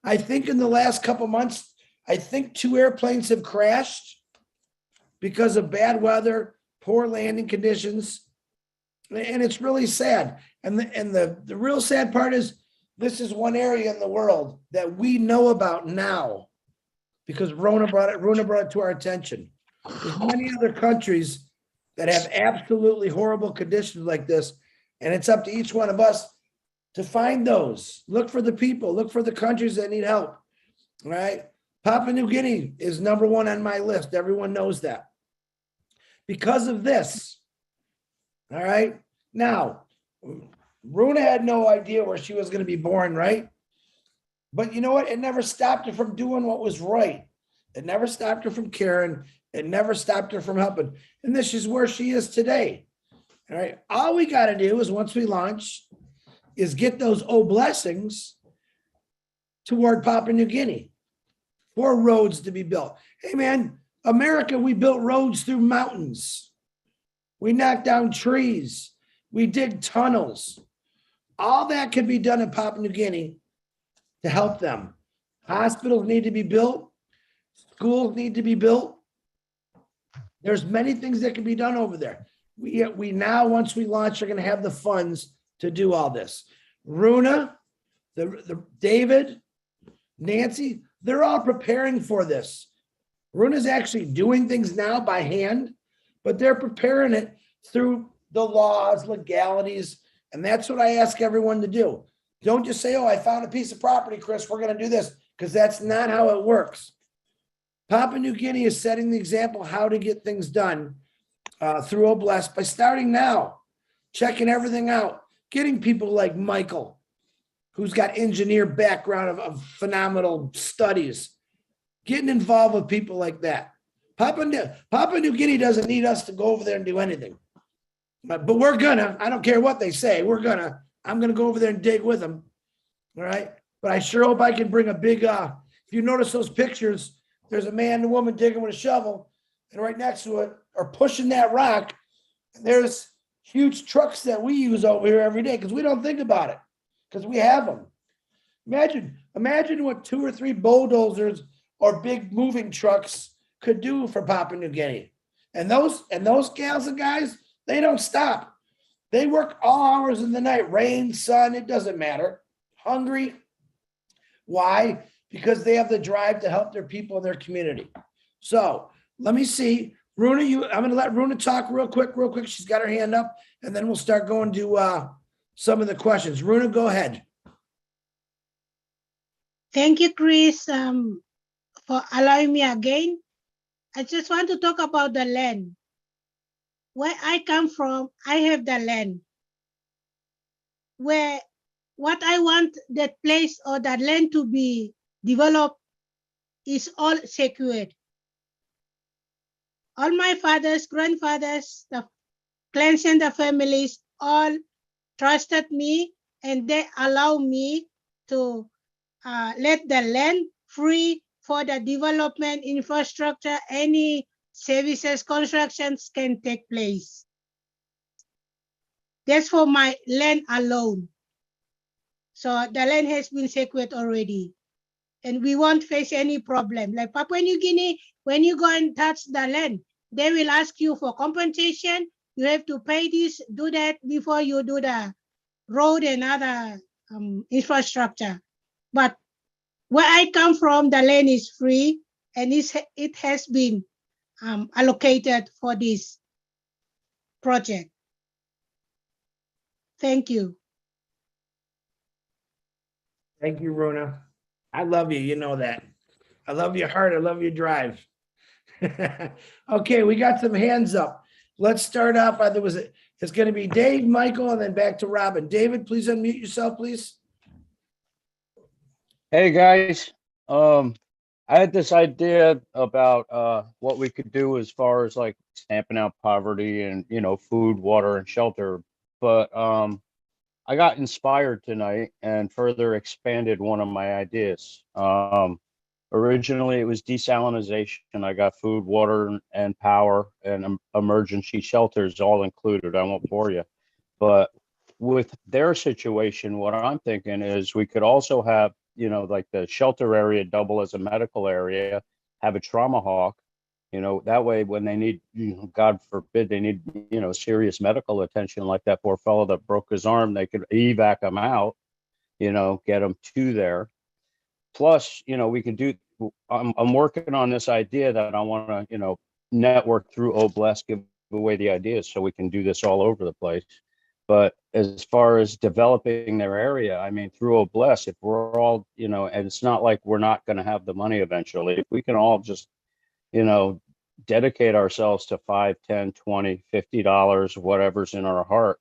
Speaker 1: I think in the last couple months, I think 2 airplanes have crashed because of bad weather, poor landing conditions. And it's really sad. And the real sad part is this is one area in the world that we know about now because Runa brought it to our attention. There's many other countries that have absolutely horrible conditions like this. And it's up to each one of us to find those. Look for the people, look for the countries that need help. All right. Papua New Guinea is #1 on my list. Everyone knows that. Because of this. All right. Now, Runa had no idea where she was going to be born, right? But you know what? It never stopped her from doing what was right. It never stopped her from caring. It never stopped her from helping. And this is where she is today. All right. All we got to do is once we launch is get those blessings toward Papua New Guinea for roads to be built. Hey, man, America, we built roads through mountains. We knocked down trees. We dig tunnels. All that could be done in Papua New Guinea to help them. Hospitals need to be built. Schools need to be built. There's many things that can be done over there. We now, once we launch, are going to have the funds to do all this. Runa, the David, Nancy, they're all preparing for this. Runa's actually doing things now by hand, but they're preparing it through the laws, legalities, and that's what I ask everyone to do. Don't just say, oh, I found a piece of property, Chris, we're going to do this, because that's not how it works. Papua New Guinea is setting the example how to get things done through Oblast by starting now, checking everything out, getting people like Michael, who's got engineer background of phenomenal studies, getting involved with people like that. Papua New Guinea doesn't need us to go over there and do anything. But we're gonna, I don't care what they say, I'm gonna go over there and dig with them. All right. But I sure hope I can bring a big, if you notice those pictures, there's a man and a woman digging with a shovel, and right next to it are pushing that rock. And there's huge trucks that we use over here every day because we don't think about it because we have them. Imagine what 2 or 3 bulldozers or big moving trucks could do for Papua New Guinea. And those gals and guys, they don't stop. They work all hours of the night, rain, sun, it doesn't matter. Hungry. Why? Because they have the drive to help their people in their community. So let me see. Runa, I'm going to let Runa talk real quick. She's got her hand up, and then we'll start going to some of the questions. Runa, go ahead.
Speaker 3: Thank you, Chris, for allowing me again. I just want to talk about the land. Where I come from, I have the land. Where what I want that place or that land to be developed is all secured. All my fathers, grandfathers, the clans and the families all trusted me, and they allow me to let the land free for the development, infrastructure, any services, constructions can take place. That's for my land alone. So the land has been secured already. And we won't face any problem. Like Papua New Guinea, when you go and touch the land, they will ask you for compensation. You have to pay this, do that before you do the road and other infrastructure. But where I come from, the land is free and it has been allocated for this project. Thank you.
Speaker 1: Thank you, Runa. I love you. You know that. I love your heart. I love your drive. Okay, we got some hands up. Let's start off. It's going to be Dave, Michael, and then back to Robin. David, please unmute yourself, please.
Speaker 6: Hey guys, I had this idea about what we could do as far as like stamping out poverty and food, water, and shelter. But I got inspired tonight and further expanded one of my ideas. Originally, it was desalinization. I got food, water, and power, and emergency shelters all included. I won't bore you, but with their situation, what I'm thinking is we could also have, like the shelter area double as a medical area, have a trauma hawk, that way when they need, God forbid, they need, serious medical attention like that poor fellow that broke his arm, they could evac him out, get him to there. Plus, we can do, I'm working on this idea that I want to, network through Oblast, give away the ideas so we can do this all over the place. But as far as developing their area, I mean, through Oblast, if we're all, and it's not like we're not going to have the money eventually, if we can all just, dedicate ourselves to $5, $10, $20, $50, whatever's in our heart,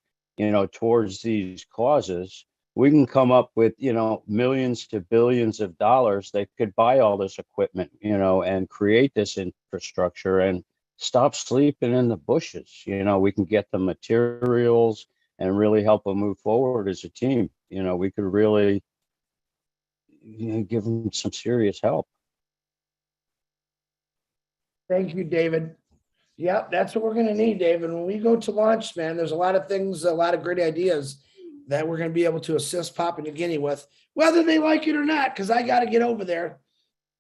Speaker 6: towards these causes, we can come up with, millions to billions of dollars that could buy all this equipment, and create this infrastructure and stop sleeping in the bushes. We can get the materials and really help them move forward as a team. We could really give them some serious help.
Speaker 1: Thank you, David. Yep, that's what we're going to need, David. When we go to launch, man, there's a lot of things, a lot of great ideas that we're going to be able to assist Papua New Guinea with, whether they like it or not, because I got to get over there,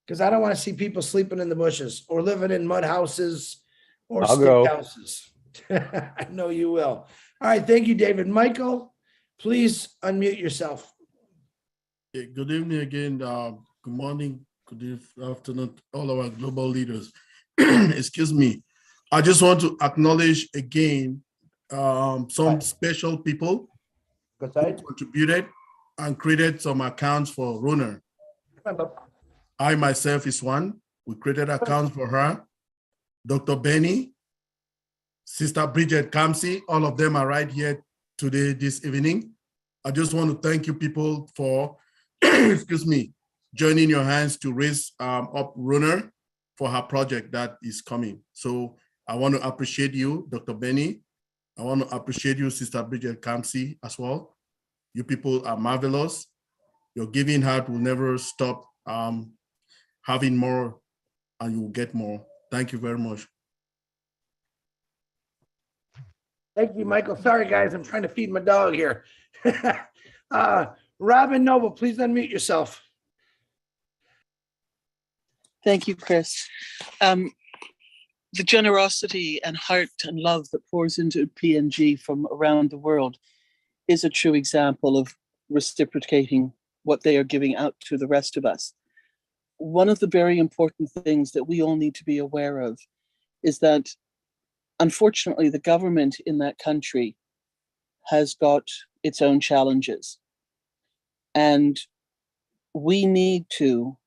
Speaker 1: because I don't want to see people sleeping in the bushes or living in mud houses or
Speaker 6: I'll
Speaker 1: stick
Speaker 6: go.
Speaker 1: houses. I know you will. All right. Thank you, David. Michael, please unmute yourself.
Speaker 4: Good evening again. Good morning. Good afternoon, all our global leaders. Excuse me. I just want to acknowledge again some special people who contributed and created some accounts for Runa. I myself is one. We created accounts for her. Dr. Benny, Sister Bridget Kamsi, all of them are right here today, this evening. I just want to thank you people for, excuse me, joining your hands to raise up Runa for her project that is coming. So I want to appreciate you, Dr. Benny. I want to appreciate you, Sister Bridget Kamsi, as well. You people are marvelous. Your giving heart will never stop having more, and you will get more. Thank you very much.
Speaker 1: Thank you, Michael. Sorry, guys. I'm trying to feed my dog here. Robin Noble, please unmute yourself.
Speaker 5: Thank you, Chris. The generosity and heart and love that pours into PNG from around the world is a true example of reciprocating what they are giving out to the rest of us. One of the very important things that we all need to be aware of is that, unfortunately, the government in that country has got its own challenges. And we need to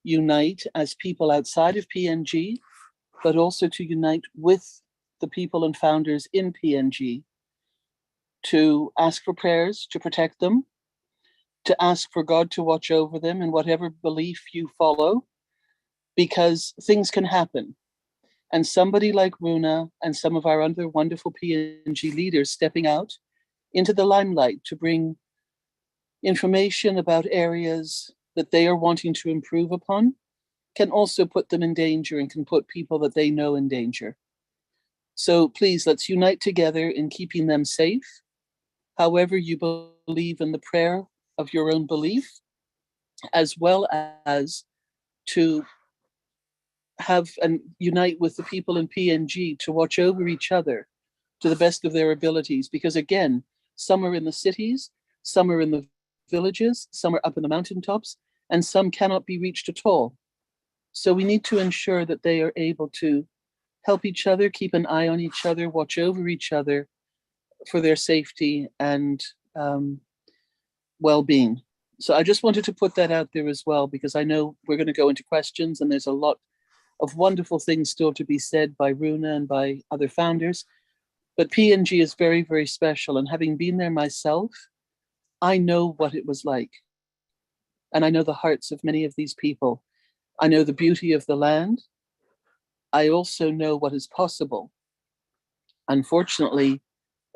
Speaker 5: unite as people outside of PNG, but also to unite with the people and founders in PNG to ask for prayers to protect them, to ask for God to watch over them in whatever belief you follow, because things can happen. And somebody like Runa and some of our other wonderful PNG leaders stepping out into the limelight to bring information about areas that they are wanting to improve upon can also put them in danger and can put people that they know in danger. So please, let's unite together in keeping them safe. However you believe in the prayer of your own belief, as well as to have and unite with the people in PNG to watch over each other to the best of their abilities. Because again, some are in the cities, some are in the villages, some are up in the mountaintops, and some cannot be reached at all. So we need to ensure that they are able to help each other, keep an eye on each other, watch over each other for their safety and well-being. So I just wanted to put that out there as well, because I know we're going to go into questions and there's a lot of wonderful things still to be said by Runa and by other founders. But PNG is very, very special. And having been there myself, I know what it was like. And I know the hearts of many of these people. I know the beauty of the land. I also know what is possible. Unfortunately,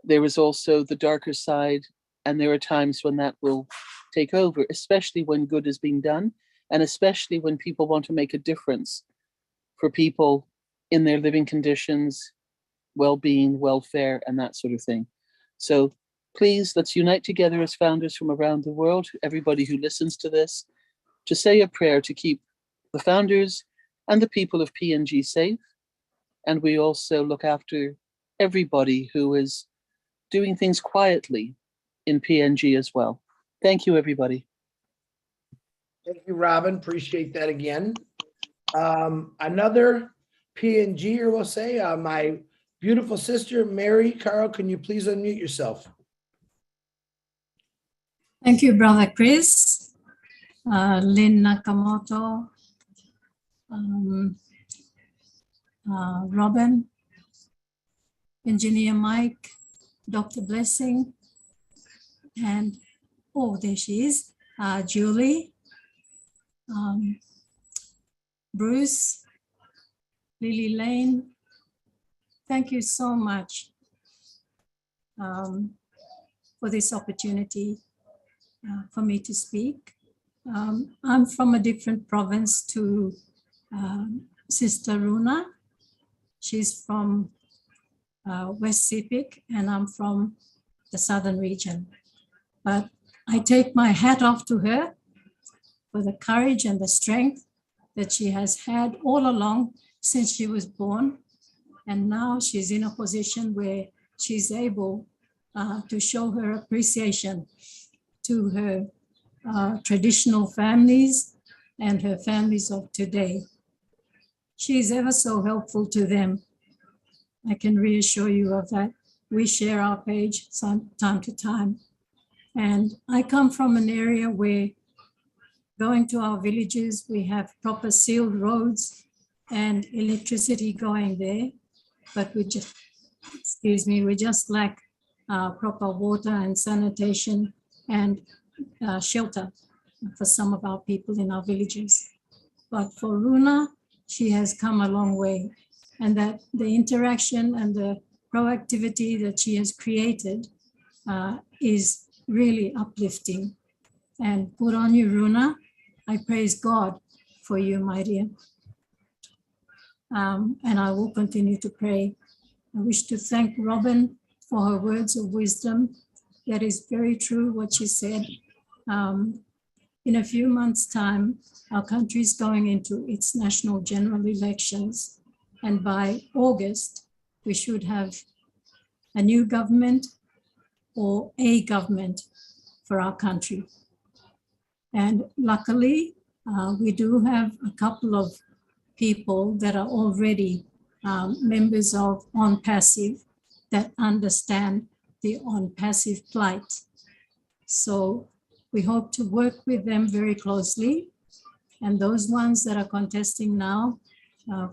Speaker 5: there is also the darker side, and there are times when that will take over, especially when good is being done, and especially when people want to make a difference for people in their living conditions, well-being, welfare, and that sort of thing. So please, let's unite together as founders from around the world, everybody who listens to this, to say a prayer to keep the founders and the people of PNG safe. And we also look after everybody who is doing things quietly in PNG as well. Thank you, everybody.
Speaker 1: Thank you, Robin. Appreciate that again. Another PNGer will say, my beautiful sister, Mary Carl, can you please unmute yourself?
Speaker 7: Thank you, Brother Chris, Lynn Nakamoto, Robin, Engineer Mike, Dr. Blessing, and oh, there she is, Julie, Bruce, Lily Lane. Thank you so much for this opportunity for me to speak. I'm from a different province to Sister Runa. She's from West Sepik, and I'm from the southern region. But I take my hat off to her for the courage and the strength that she has had all along since she was born. And now she's in a position where she's able to show her appreciation to her traditional families and her families of today. She's ever so helpful to them. I can reassure you of that. We share our page time to time. And I come from an area where going to our villages, we have proper sealed roads and electricity going there, but we just, we just lack proper water and sanitation and shelter for some of our people in our villages. But for Runa, she has come a long way, and that the interaction and the proactivity that she has created is really uplifting. And good on you, Runa. I praise God for you, my dear. And I will continue to pray. I wish to thank Robin for her words of wisdom. That is very true what she said. In a few months' time, our country is going into its national general elections. And by August, we should have a new government or a government for our country. And luckily, we do have a couple of people that are already members of On Passive that understand the On Passive plight. So we hope to work with them very closely. And those ones that are contesting now,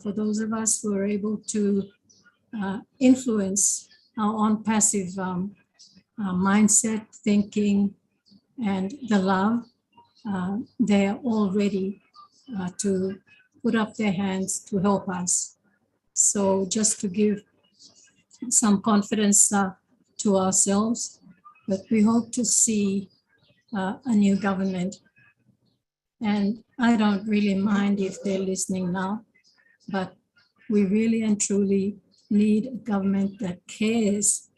Speaker 7: for those of us who are able to influence our On Passive mindset, thinking, and the love, they are all ready to put up their hands to help us. So just to give some confidence to ourselves, but we hope to see a new government. And I don't really mind if they're listening now, but we really and truly need a government that cares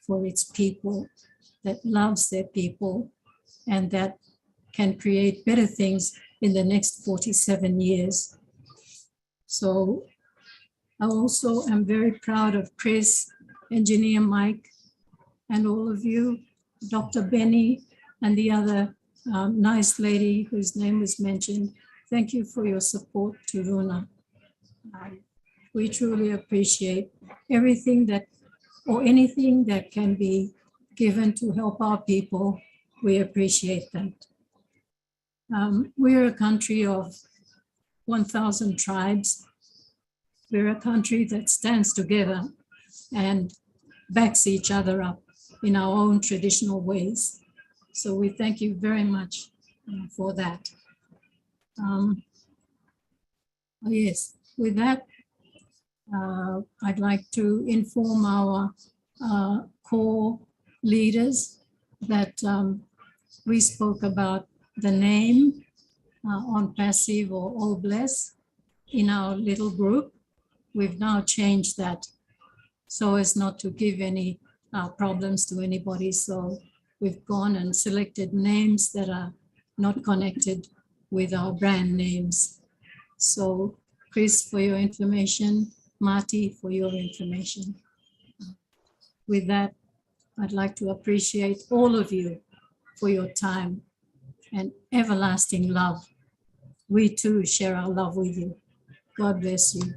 Speaker 7: for its people, that loves their people, and that can create better things in the next 47 years. So I also am very proud of Chris, Engineer Mike, and all of you, Dr. Benny, and the other nice lady whose name was mentioned. Thank you for your support to Runa. We truly appreciate everything that, or anything that can be given to help our people. We appreciate that. We're a country of 1,000 tribes. We're a country that stands together and backs each other up in our own traditional ways. So we thank you very much for that. Yes, with that, I'd like to inform our core leaders that we spoke about the name on passive or all bless in our little group. We've now changed that so as not to give any problems to anybody. So we've gone and selected names that are not connected with our brand names. So Chris, for your information, Marty, for your information. With that, I'd like to appreciate all of you for your time and everlasting love. We too share our love with you. God bless you.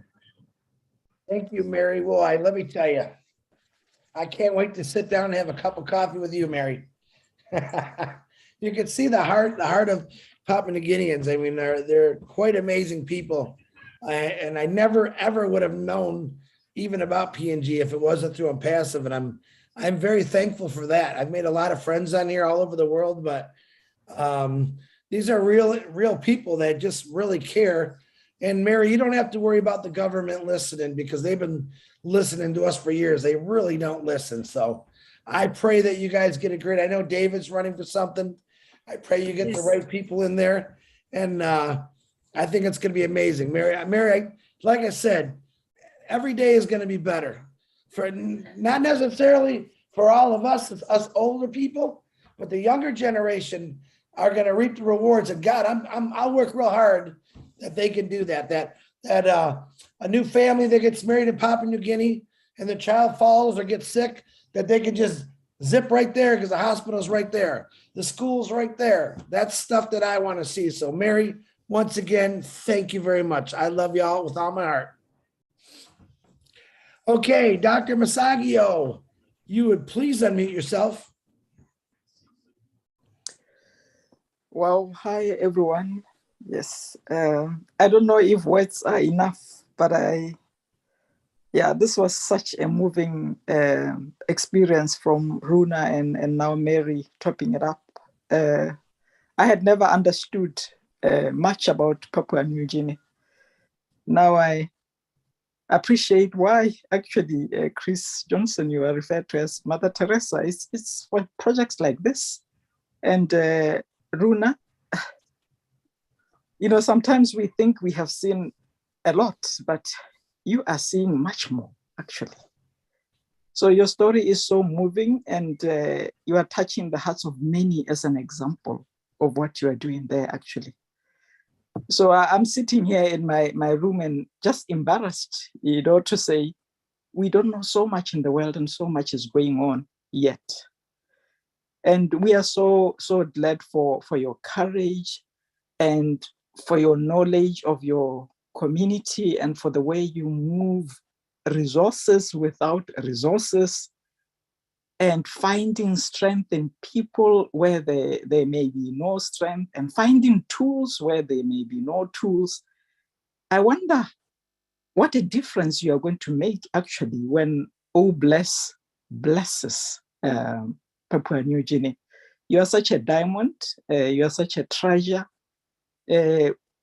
Speaker 1: Thank you, Mary. Well, let me tell you, I can't wait to sit down and have a cup of coffee with you, Mary. You can see the heart of Papua New Guineans. I mean, they're quite amazing people. And I never, ever would have known even about PNG if it wasn't through Impassive. And I'm very thankful for that. I've made a lot of friends on here all over the world, but these are real people that just really care. And Mary, you don't have to worry about the government listening because they've been listening to us for years. They really don't listen. So I pray that you guys get a great, I know David's running for something. I pray you get the right people in there. And I think it's going to be amazing. Mary, like I said, every day is going to be better for not necessarily for all of us older people, but the younger generation are going to reap the rewards. And God, I'll work real hard that they can do that. That a new family that gets married in Papua New Guinea and the child falls or gets sick, that they can just zip right there because the hospital's right there. The school's right there. That's stuff that I want to see. So Mary, once again, thank you very much. I love y'all with all my heart. Okay, Dr. Masagio, you would please unmute yourself.
Speaker 8: Well, hi, everyone. Yes, I don't know if words are enough, but this was such a moving experience from Runa and now Mary topping it up. I had never understood much about Papua New Guinea. Now I appreciate why actually Chris Johnson, you are referred to as Mother Teresa. It's for projects like this. And Runa, you know, sometimes we think we have seen a lot, but you are seeing much more, actually. So your story is so moving and you are touching the hearts of many as an example of what you are doing there, actually. So I'm sitting here in my room and just embarrassed, you know, to say, we don't know so much in the world and so much is going on yet. And we are so glad for your courage and for your knowledge of your community and for the way you move resources without resources and finding strength in people where there may be no strength and finding tools where there may be no tools. I wonder what a difference you are going to make actually when Oh Bless blesses Papua New Guinea. You are such a diamond, you are such a treasure.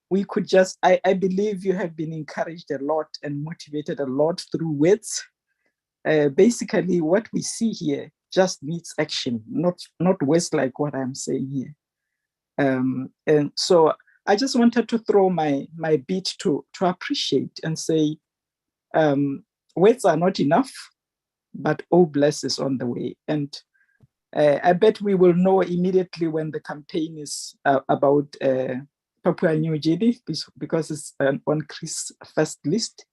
Speaker 8: We could just, I believe you have been encouraged a lot and motivated a lot through words. Basically, what we see here just needs action, not words like what I'm saying here. And so I just wanted to throw my bit to appreciate and say, words are not enough, but Oh Bless is on the way. And I bet we will know immediately when the campaign is about Papua New Guinea because it's on Chris' first list,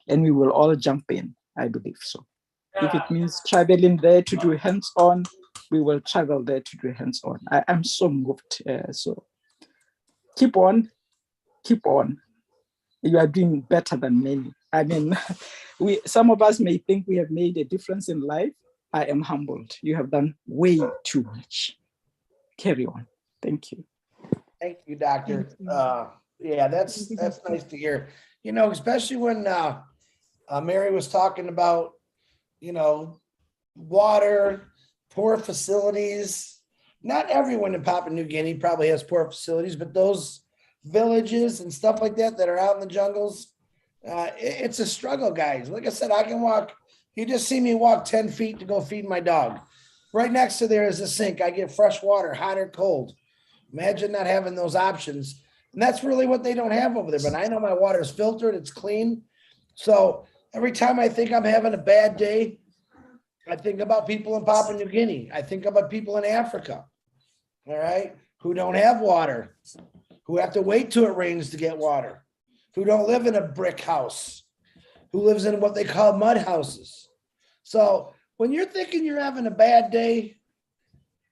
Speaker 8: and we will all jump in, I believe so. If it means traveling there to do hands-on, we will travel there to do hands-on. I'm so moved. So keep on. You are doing better than many. I mean, some of us may think we have made a difference in life. I am humbled. You have done way too much. Carry on. Thank you.
Speaker 1: Thank you, Doctor. Yeah, that's nice to hear. You know, especially when Mary was talking about, you know, water, poor facilities. Not everyone in Papua New Guinea probably has poor facilities, but those villages and stuff like that that are out in the jungles, it's a struggle, guys. Like I said, I can walk. You just see me walk 10 feet to go feed my dog. Right next to there is a sink. I get fresh water, hot or cold. Imagine not having those options. And that's really what they don't have over there. But I know my water is filtered, it's clean. So every time I think I'm having a bad day, I think about people in Papua New Guinea. I think about people in Africa, all right, who don't have water, who have to wait till it rains to get water, who don't live in a brick house, who lives in what they call mud houses. So when you're thinking you're having a bad day,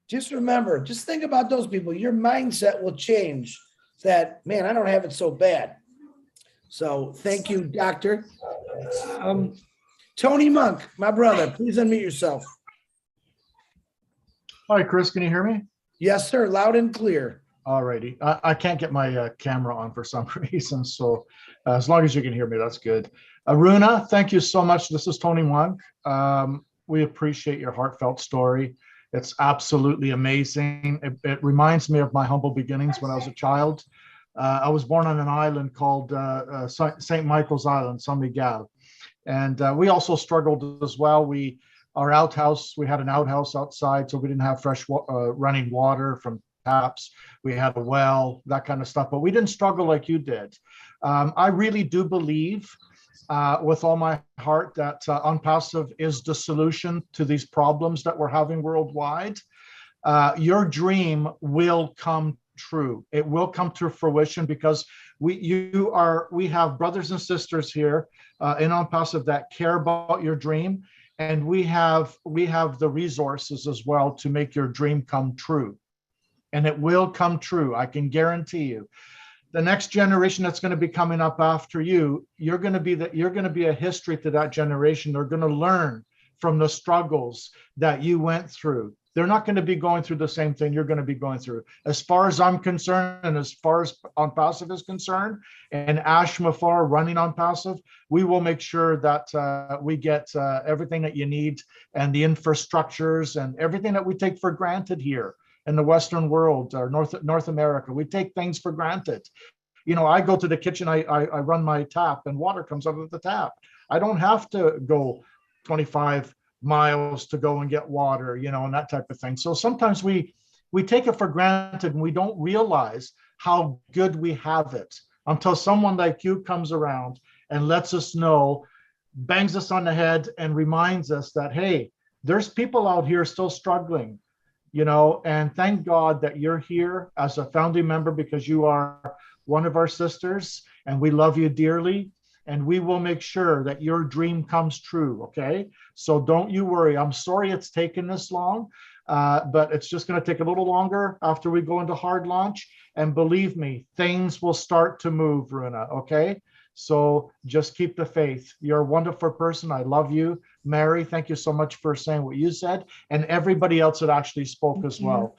Speaker 1: just remember, just think about those people. Your mindset will change that, man, I don't have it so bad. So thank you, Doctor. Tony Monk, my brother, please unmute yourself.
Speaker 9: Hi, Chris, can you hear me?
Speaker 1: Yes, sir, loud and clear.
Speaker 9: All righty. I can't get my camera on for some reason, so as long as you can hear me, that's good. Aruna, thank you so much. This is Tony Monk. We appreciate your heartfelt story. It's absolutely amazing. It reminds me of my humble beginnings when I was a child. I was born on an island called St. Michael's Island, San Miguel. And we also struggled as well. We had an outhouse outside, so we didn't have fresh running water from taps. We had a well, that kind of stuff, but we didn't struggle like you did. I really do believe with all my heart that UNPASSIVE is the solution to these problems that we're having worldwide. Your dream will come true. It will come to fruition because we have brothers and sisters here in UNPASSIVE that care about your dream, and we have the resources as well to make your dream come true. And it will come true, I can guarantee you. The next generation that's going to be coming up after you, you're going to be a history to that generation. They're going to learn from the struggles that you went through. They're not going to be going through the same thing you're going to be going through. As far as I'm concerned, and as far as UNPASSIVE is concerned, and Ash Mafar running UNPASSIVE, we will make sure that we get everything that you need and the infrastructures and everything that we take for granted here in the Western world or North America. We take things for granted. You know, I go to the kitchen, I run my tap and water comes out of the tap. I don't have to go 25 miles to go and get water, you know, and that type of thing. So sometimes we take it for granted and we don't realize how good we have it until someone like you comes around and lets us know, bangs us on the head and reminds us that, hey, there's people out here still struggling. You know, and thank God that you're here as a founding member because you are one of our sisters and we love you dearly and we will make sure that your dream comes true, okay? So don't you worry. I'm sorry it's taken this long, but it's just going to take a little longer after we go into hard launch. And believe me, things will start to move, Runa, okay? So just keep the faith. You're a wonderful person. I love you. Mary, thank you so much for saying what you said, and everybody else that actually spoke as well.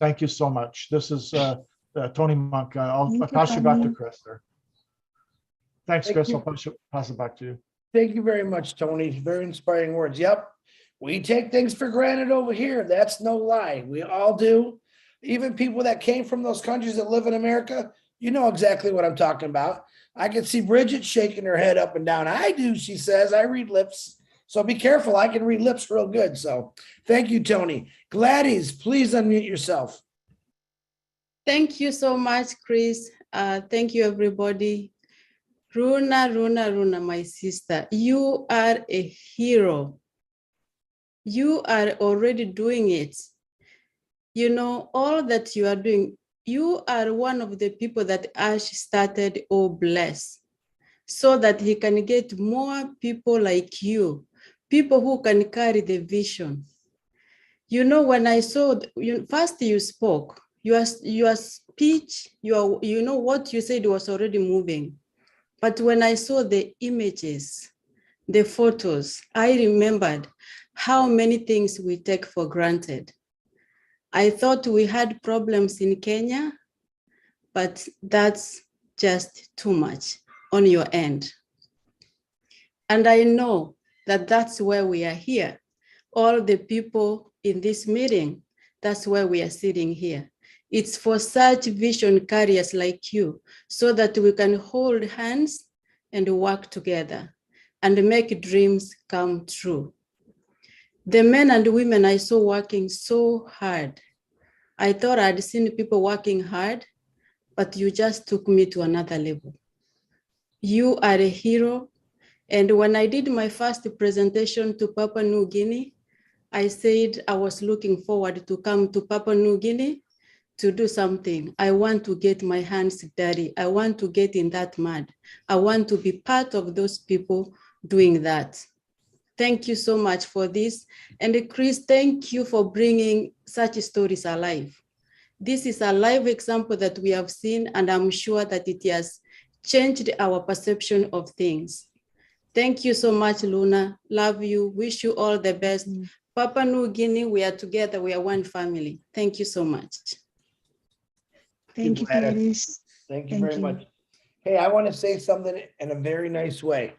Speaker 9: Thank you so much. This is Tony Monk. I'll pass you back to Chris there. Thanks, Chris. I'll pass it back to you.
Speaker 1: Thank you very much, Tony. Very inspiring words. Yep. We take things for granted over here. That's no lie. We all do. Even people that came from those countries that live in America, you know exactly what I'm talking about. I can see Bridget shaking her head up and down. I do, she says. I read lips. So be careful. I can read lips real good. So thank you, Tony. Gladys, please unmute yourself.
Speaker 10: Thank you so much, Chris. Thank you, everybody. Runa, my sister, you are a hero. You are already doing it. You know, all that you are doing, you are one of the people that Ash started Oh Bless, so that he can get more people like you, people who can carry the vision. You know, when I saw, first you spoke, your speech, you know what you said was already moving. But when I saw the images, the photos, I remembered how many things we take for granted. I thought we had problems in Kenya, but that's just too much on your end. And I know that that's where we are here. All the people in this meeting, that's why we are sitting here. It's for such vision carriers like you, so that we can hold hands and work together and make dreams come true. The men and women I saw working so hard. I thought I'd seen people working hard, but you just took me to another level. You are a hero. And when I did my first presentation to Papua New Guinea, I said I was looking forward to come to Papua New Guinea to do something. I want to get my hands dirty. I want to get in that mud. I want to be part of those people doing that. Thank you so much for this. And Chris, thank you for bringing such stories alive. This is a live example that we have seen, and I'm sure that it has changed our perception of things. Thank you so much, Luna. Love you. Wish you all the best. Papua New Guinea, we are together. We are one family. Thank you so much.
Speaker 3: Thank you,
Speaker 1: Gladys.
Speaker 3: Clarice.
Speaker 1: Thank you
Speaker 3: Thank
Speaker 1: very
Speaker 3: you.
Speaker 1: much. Hey, I want to say something in a very nice way.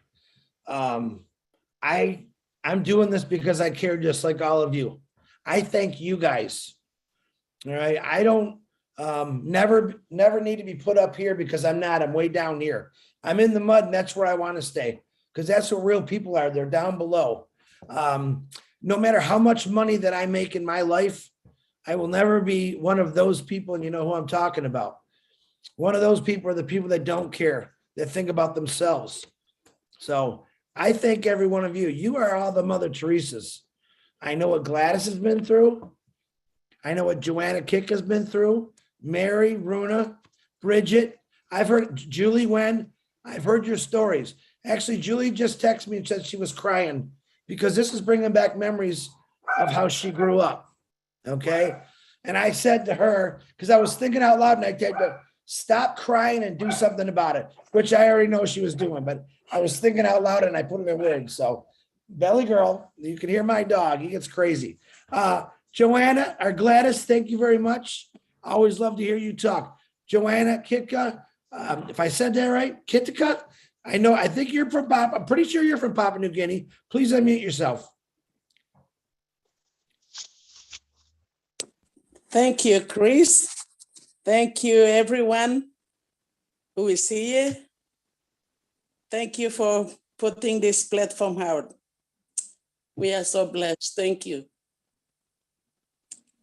Speaker 1: I'm doing this because I care just like all of you. I thank you guys. All right. I don't never need to be put up here because I'm not. I'm way down here. I'm in the mud, and that's where I want to stay, because that's where real people are. They're down below. No matter how much money that I make in my life, I will never be one of those people, and you know who I'm talking about. One of those people are the people that don't care, that think about themselves. So I thank every one of you. You are all the Mother Teresa's. I know what Gladys has been through. I know what Joanna Kick has been through. Mary, Runa, Bridget. I've heard Julie Wen. I've heard your stories. Actually, Julie just texted me and said she was crying because this is bringing back memories of how she grew up. Okay. And I said to her, because I was thinking out loud, and I said, stop crying and do something about it, which I already know she was doing, but I was thinking out loud and I put it in words. So Belly Girl, you can hear my dog. He gets crazy. Joanna or Gladys, thank you very much. I always love to hear you talk. Joanna Kitka, if I said that right, Kitka, I think you're from I'm pretty sure you're from Papua New Guinea. Please unmute yourself.
Speaker 11: Thank you, Chris. Thank you, everyone who is here. Thank you for putting this platform out. We are so blessed. Thank you.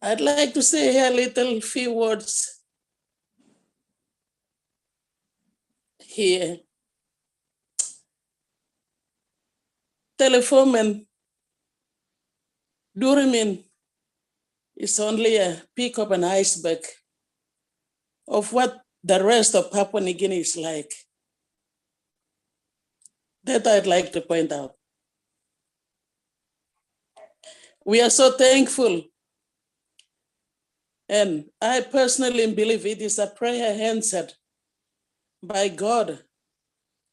Speaker 11: I'd like to say a few words here. Telefomen Durimin is only a peak of an iceberg of what the rest of Papua New Guinea is like. That I'd like to point out. We are so thankful. And I personally believe it is a prayer answered by God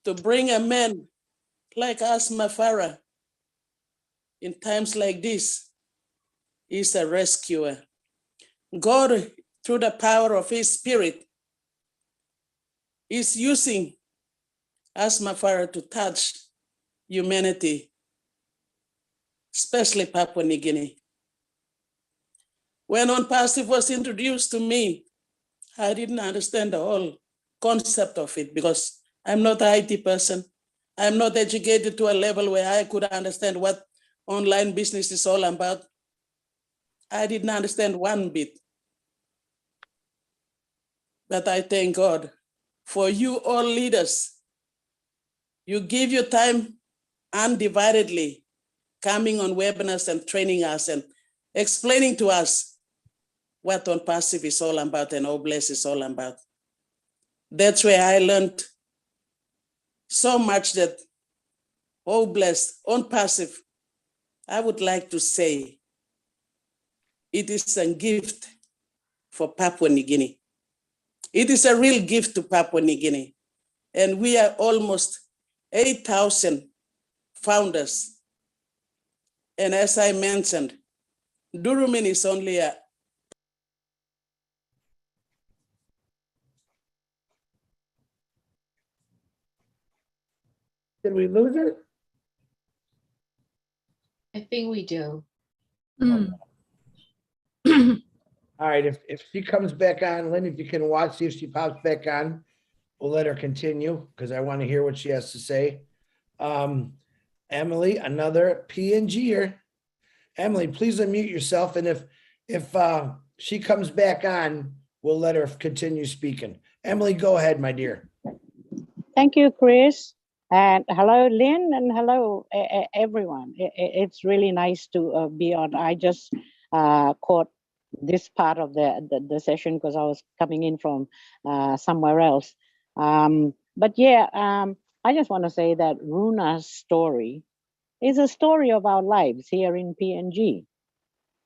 Speaker 11: to bring a man like Asma Farah in times like this. Is a rescuer. God, through the power of his spirit, is using Asma Farah to touch humanity, especially Papua New Guinea. When OnPassive was introduced to me, I didn't understand the whole concept of it because I'm not an IT person. I'm not educated to a level where I could understand what online business is all about. I didn't understand one bit. But I thank God for you all leaders. You give your time undividedly, coming on webinars and training us and explaining to us what On Passive is all about and Oh Bless is all about. That's where I learned so much that Oh Bless, On Passive, I would like to say it is a gift for Papua New Guinea. It is a real gift to Papua New Guinea. And we are almost 8,000 founders. And as I mentioned, Durumin is only a
Speaker 1: Did we lose it?
Speaker 12: I think we do.
Speaker 7: Mm.
Speaker 1: All right, if she comes back on, Lynn, if you can watch, see if she pops back on, we'll let her continue because I want to hear what she has to say. Emily, another PNGer. Emily, please unmute yourself, and if she comes back on, we'll let her continue speaking. Emily, go ahead, my dear.
Speaker 13: Thank you, Chris. And hello, Lynn, and hello, everyone. It's really nice to be on. I just caught this part of the session because I was coming in from somewhere else. But yeah, I just want to say that Runa's story is a story of our lives here in PNG.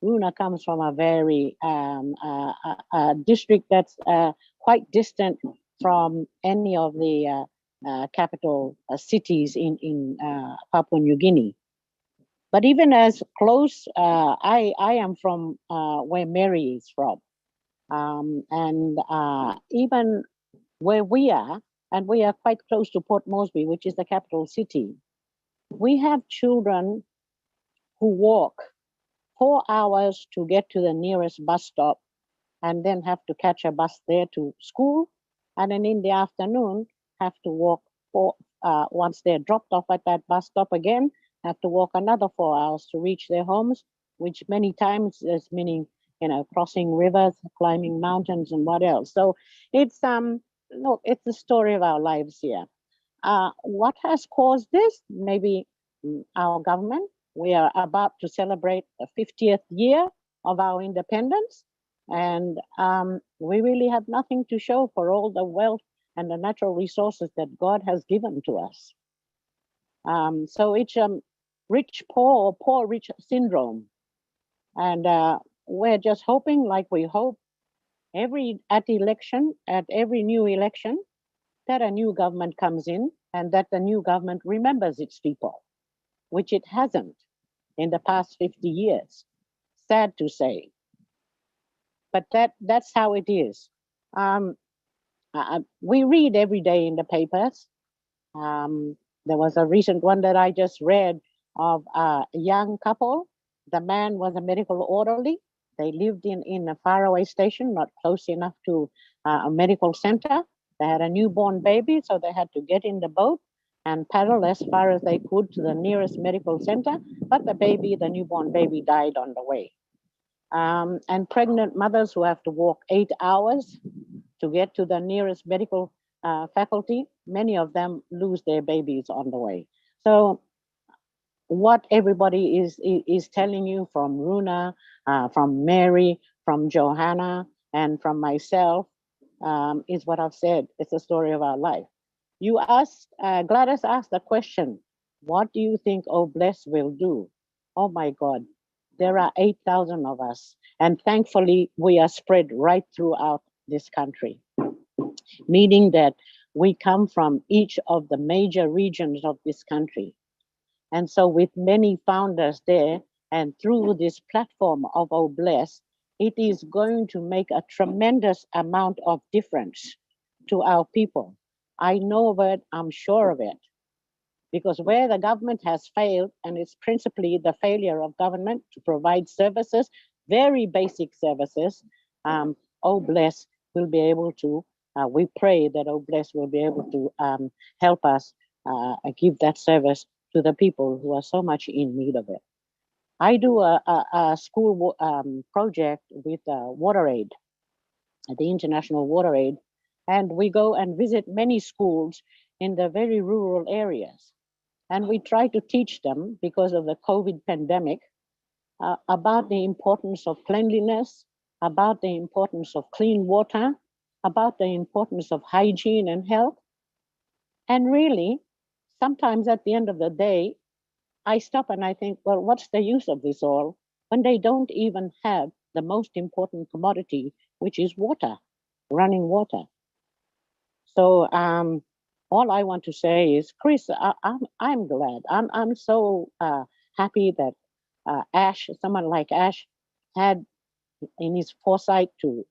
Speaker 13: Runa comes from a very district that's quite distant from any of the capital cities in Papua New Guinea. But even as close, I am from where Mary is from. And even where we are, and we are quite close to Port Moresby, which is the capital city, we have children who walk 4 hours to get to the nearest bus stop and then have to catch a bus there to school. And then in the afternoon, have to walk once they're dropped off at that bus stop again, have to walk another 4 hours to reach their homes, which many times is meaning, crossing rivers, climbing mountains and what else. So it's, look, it's the story of our lives here. What has caused this? Maybe our government. We are about to celebrate the 50th year of our independence. And we really have nothing to show for all the wealth and the natural resources that God has given to us. So it's rich poor or poor rich syndrome. And we're just hoping, like we hope at every new election, that a new government comes in and that the new government remembers its people, which it hasn't in the past 50 years. Sad to say. But that's how it is. We read every day in the papers. There was a recent one that I just read of a young couple. The man was a medical orderly. They lived in a faraway station, not close enough to a medical center. They had a newborn baby, so they had to get in the boat and paddle as far as they could to the nearest medical center. But the newborn baby died on the way. And pregnant mothers who have to walk 8 hours to get to the nearest medical faculty, many of them lose their babies on the way. So what everybody is telling you from Runa, from Mary, from Johanna, and from myself is what I've said. It's the story of our life. You asked, Gladys asked the question, what do you think Oh Bless will do? Oh my God, there are 8,000 of us. And thankfully, we are spread right throughout this country, meaning that we come from each of the major regions of this country. And so with many founders there, and through this platform of Oh Bless, it is going to make a tremendous amount of difference to our people. I know of it, I'm sure of it, because where the government has failed, and it's principally the failure of government to provide services, very basic services, Oh Bless will be able to, we pray that Oh Bless will be able to help us give that service to the people who are so much in need of it. I do a school project with WaterAid, the International WaterAid, and we go and visit many schools in the very rural areas. And we try to teach them, because of the COVID pandemic, about the importance of cleanliness, about the importance of clean water, about the importance of hygiene and health. And really, sometimes at the end of the day, I stop and I think, well, what's the use of this all when they don't even have the most important commodity, which is water, running water. So all I want to say is, Chris, I'm glad. I'm so happy that Ash, someone like Ash, had in his foresight to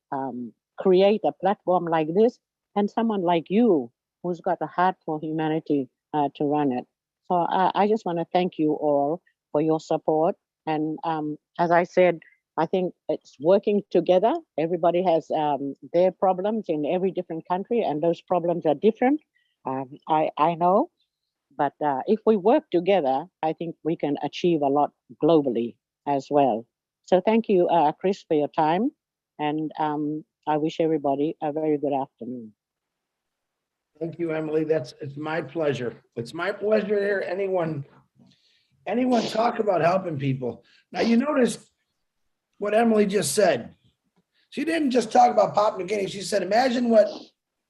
Speaker 13: create a platform like this, and someone like you who's got a heart for humanity to run it. So I just want to thank you all for your support. And as I said, I think it's working together. Everybody has their problems in every different country, and those problems are different. I know, but if we work together, I think we can achieve a lot globally as well. So thank you, Chris, for your time. And I wish everybody a very good afternoon.
Speaker 1: Thank you, Emily. It's my pleasure. It's my pleasure to hear anyone talk about helping people. Now, you noticed what Emily just said. She didn't just talk about Papua New Guinea. She said, imagine what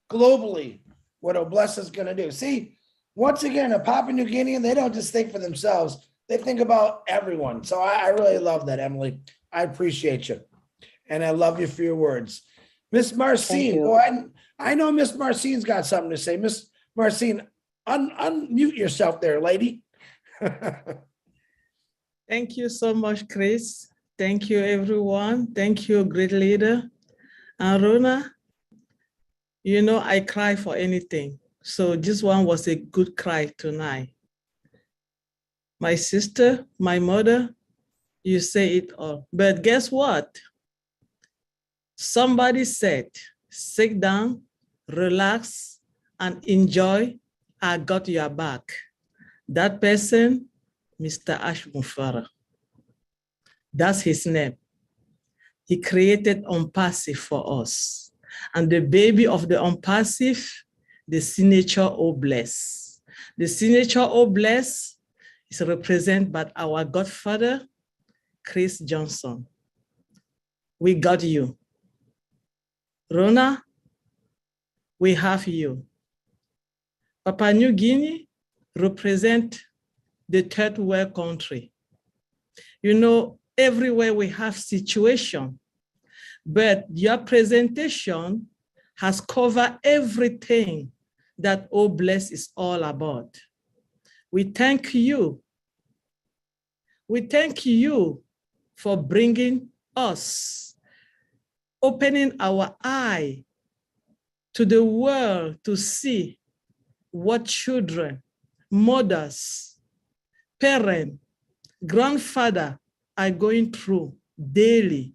Speaker 1: globally, what Obless is going to do. See, once again, a Papua New Guinean, they don't just think for themselves. They think about everyone. So I really love that, Emily. I appreciate you. And I love you for your words. Miss Marcine, boy, I know Miss Marcine's got something to say. Miss Marcine, unmute yourself there, lady.
Speaker 12: Thank you so much, Chris. Thank you, everyone. Thank you, great leader. Aruna, you know, I cry for anything. So this one was a good cry tonight. My sister, my mother, you say it all. But guess what? Somebody said, sit down, relax, and enjoy. I got your back. That person, Mr. Ash Mufara. That's his name. He created OMPASIF for us. And the baby of the OMPASIF, the signature Obless. The signature Obless is represented by our godfather, Chris Johnson. We got you. Rona, we have you. Papua New Guinea represent the third world country. You know, everywhere we have situation, but your presentation has covered everything that Obless is all about. We thank you. We thank you for bringing us, opening our eye to the world to see what children, mothers, parents, grandfather are going through daily.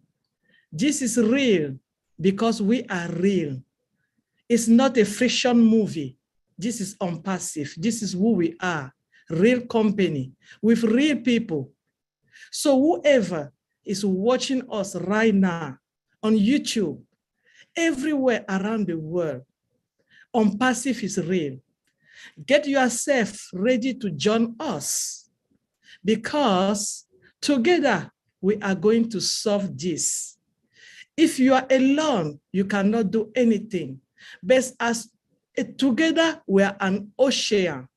Speaker 12: This is real because we are real. It's not a fiction movie. This is OMPASIF. This is who we are, real company with real people. So whoever is watching us right now on YouTube, everywhere around the world, OMPASIF is real. Get yourself ready to join us because together we are going to solve this. If you are alone, you cannot do anything. But as together we are an ocean.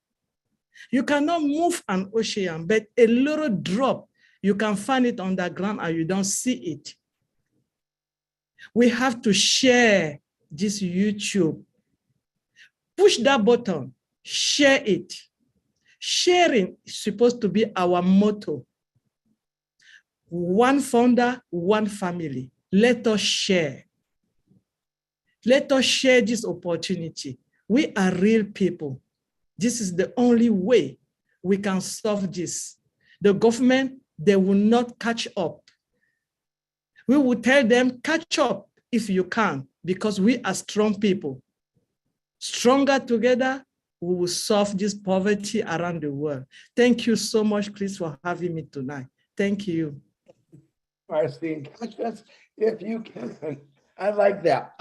Speaker 12: You cannot move an ocean, but a little drop, you can find it on the ground and you don't see it. We have to share this YouTube. Push that button, share it. Sharing is supposed to be our motto. One founder, one family. Let us share. Let us share this opportunity. We are real people. This is the only way we can solve this. The government, they will not catch up. We will tell them, catch up if you can, because we are strong people. Stronger together, we will solve this poverty around the world. Thank you so much, Chris, for having me tonight. Thank you.
Speaker 1: Marcine, if you can, I like that.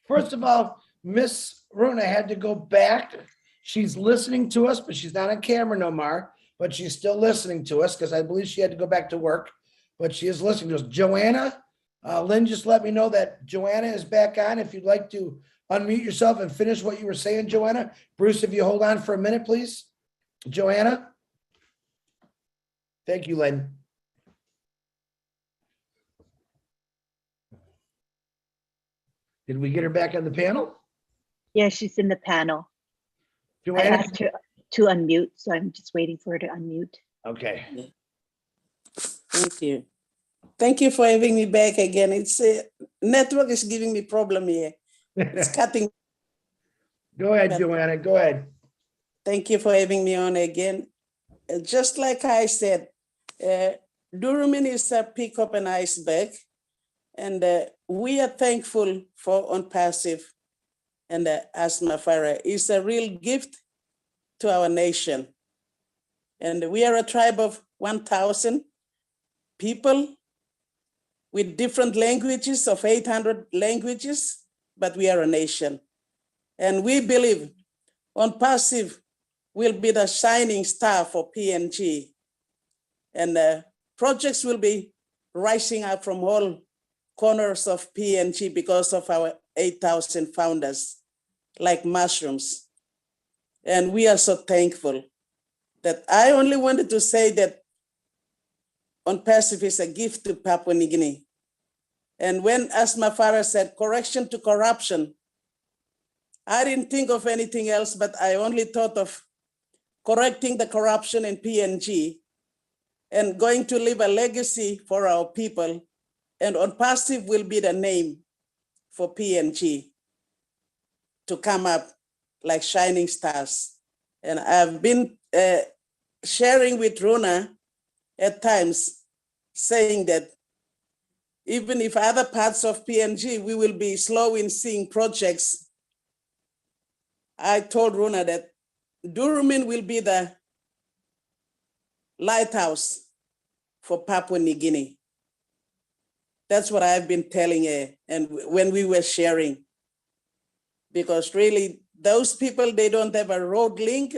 Speaker 1: First of all, Miss Runa had to go back. She's listening to us, but she's not on camera no more, but she's still listening to us because I believe she had to go back to work, but she is listening to us. Joanna, Lynn, just let me know that Joanna is back on. If you'd like to unmute yourself and finish what you were saying, Joanna. Bruce, if you hold on for a minute, please. Joanna? Thank you, Lynn. Did we get her back on the panel?
Speaker 2: Yeah, she's in the panel. I
Speaker 1: Joanna?
Speaker 2: asked her to unmute, so I'm just waiting for her to unmute.
Speaker 1: Okay.
Speaker 11: Thank you. Thank you for having me back again. It's network is giving me problem here. It's cutting.
Speaker 1: Go ahead, Joanna, go ahead.
Speaker 11: Thank you for having me on again. Just like I said, Durumin is a pick up an iceberg, and we are thankful for OnPassive and Asma Farah. It's a real gift to our nation. And we are a tribe of 1,000 people with different languages of 800 languages, but we are a nation. And we believe OnPassive will be the shining star for PNG. And projects will be rising up from all corners of PNG because of our 8,000 founders, like mushrooms. And we are so thankful that I only wanted to say that OnPassive is a gift to Papua New Guinea. And when Asma Farah said correction to corruption, I didn't think of anything else, but I only thought of correcting the corruption in PNG and going to leave a legacy for our people. And OnPassive will be the name for PNG to come up like shining stars. And I've been sharing with Rona at times, saying that even if other parts of PNG, we will be slow in seeing projects, I told Rona that Durumin will be the lighthouse for Papua New Guinea. That's what I've been telling her, and when we were sharing, because really those people, they don't have a road link.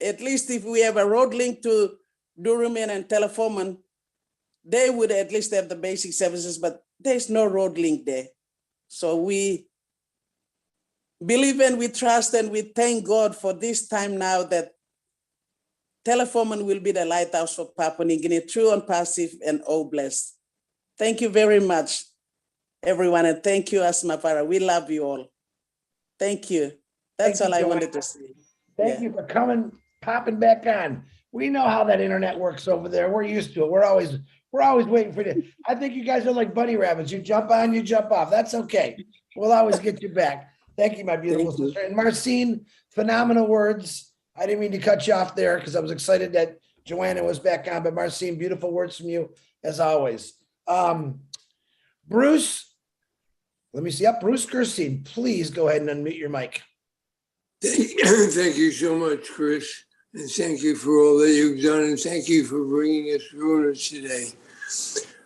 Speaker 11: At least if we have a road link to Durumin and Telefoman, they would at least have the basic services, but there's no road link there. So we believe and we trust and we thank God for this time now that Telefoman will be the lighthouse for Papua New Guinea, through OnPassive and OBLESS. Thank you very much, everyone, and thank you, Asma Farah. We love you all. Thank you. That's all I wanted to say.
Speaker 1: Thank you for coming, popping back on. We know how that internet works over there. We're used to it. We're always waiting for you. I think you guys are like bunny rabbits. You jump on, you jump off. That's okay. We'll always get you back. Thank you, my beautiful sister. And Marcine, phenomenal words. I didn't mean to cut you off there because I was excited that Joanna was back on, but Marcine, beautiful words from you as always. Bruce, let me see. Up, Bruce Gerstein, please go ahead and unmute your mic.
Speaker 14: Thank you so much, Chris. And thank you for all that you've done. And thank you for bringing us Runa today.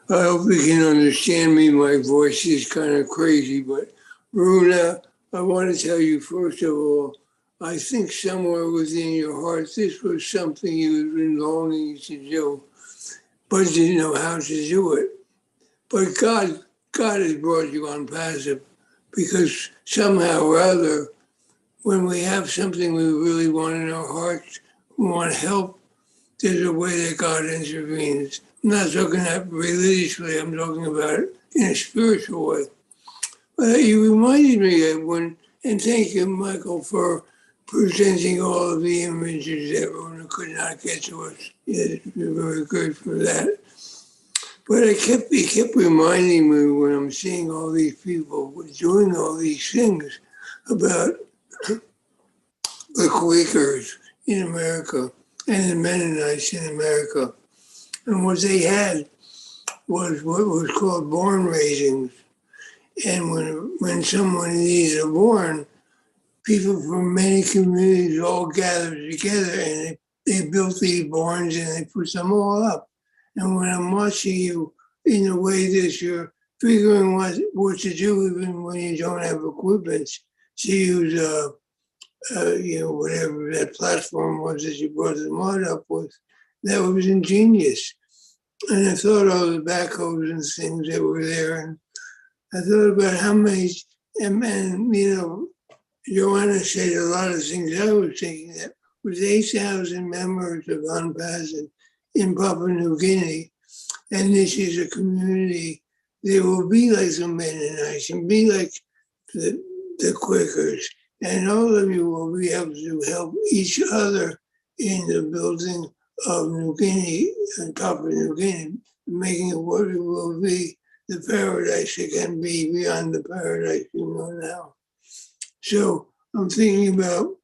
Speaker 14: I hope you can understand me. My voice is kind of crazy, but Runa, I want to tell you, first of all, I think somewhere within your heart, this was something you've been longing to do, but didn't know how to do it. But God has brought you OnPassive, because somehow or other, when we have something we really want in our hearts, we want to help, there's a way that God intervenes. I'm not talking about religiously, I'm talking about it in a spiritual way. But you reminded me of when, and thank you, Michael, for presenting all of the images that Rona could not get to us. Yes, you're very good for that. But it kept reminding me when I'm seeing all these people doing all these things about the Quakers in America and the Mennonites in America. And what they had was what was called born raisings. And when someone needs a born, people from many communities all gathered together and they built these barns and they put them all up. And when I'm watching you in a way that you're figuring what to do even when you don't have equipment, to use whatever that platform was that you brought the mod up with, that was ingenious. And I thought all the backhoes and things that were there. And I thought about how many, and you know, Joanna said a lot of things. I was thinking that with 8,000 members of UNPAS in Papua New Guinea, and this is a community, they will be like the Mennonites and be like the Quakers, and all of you will be able to help each other in the building of New Guinea and Papua New Guinea, making it what it will be, the paradise it can be beyond the paradise you know now. So I'm thinking about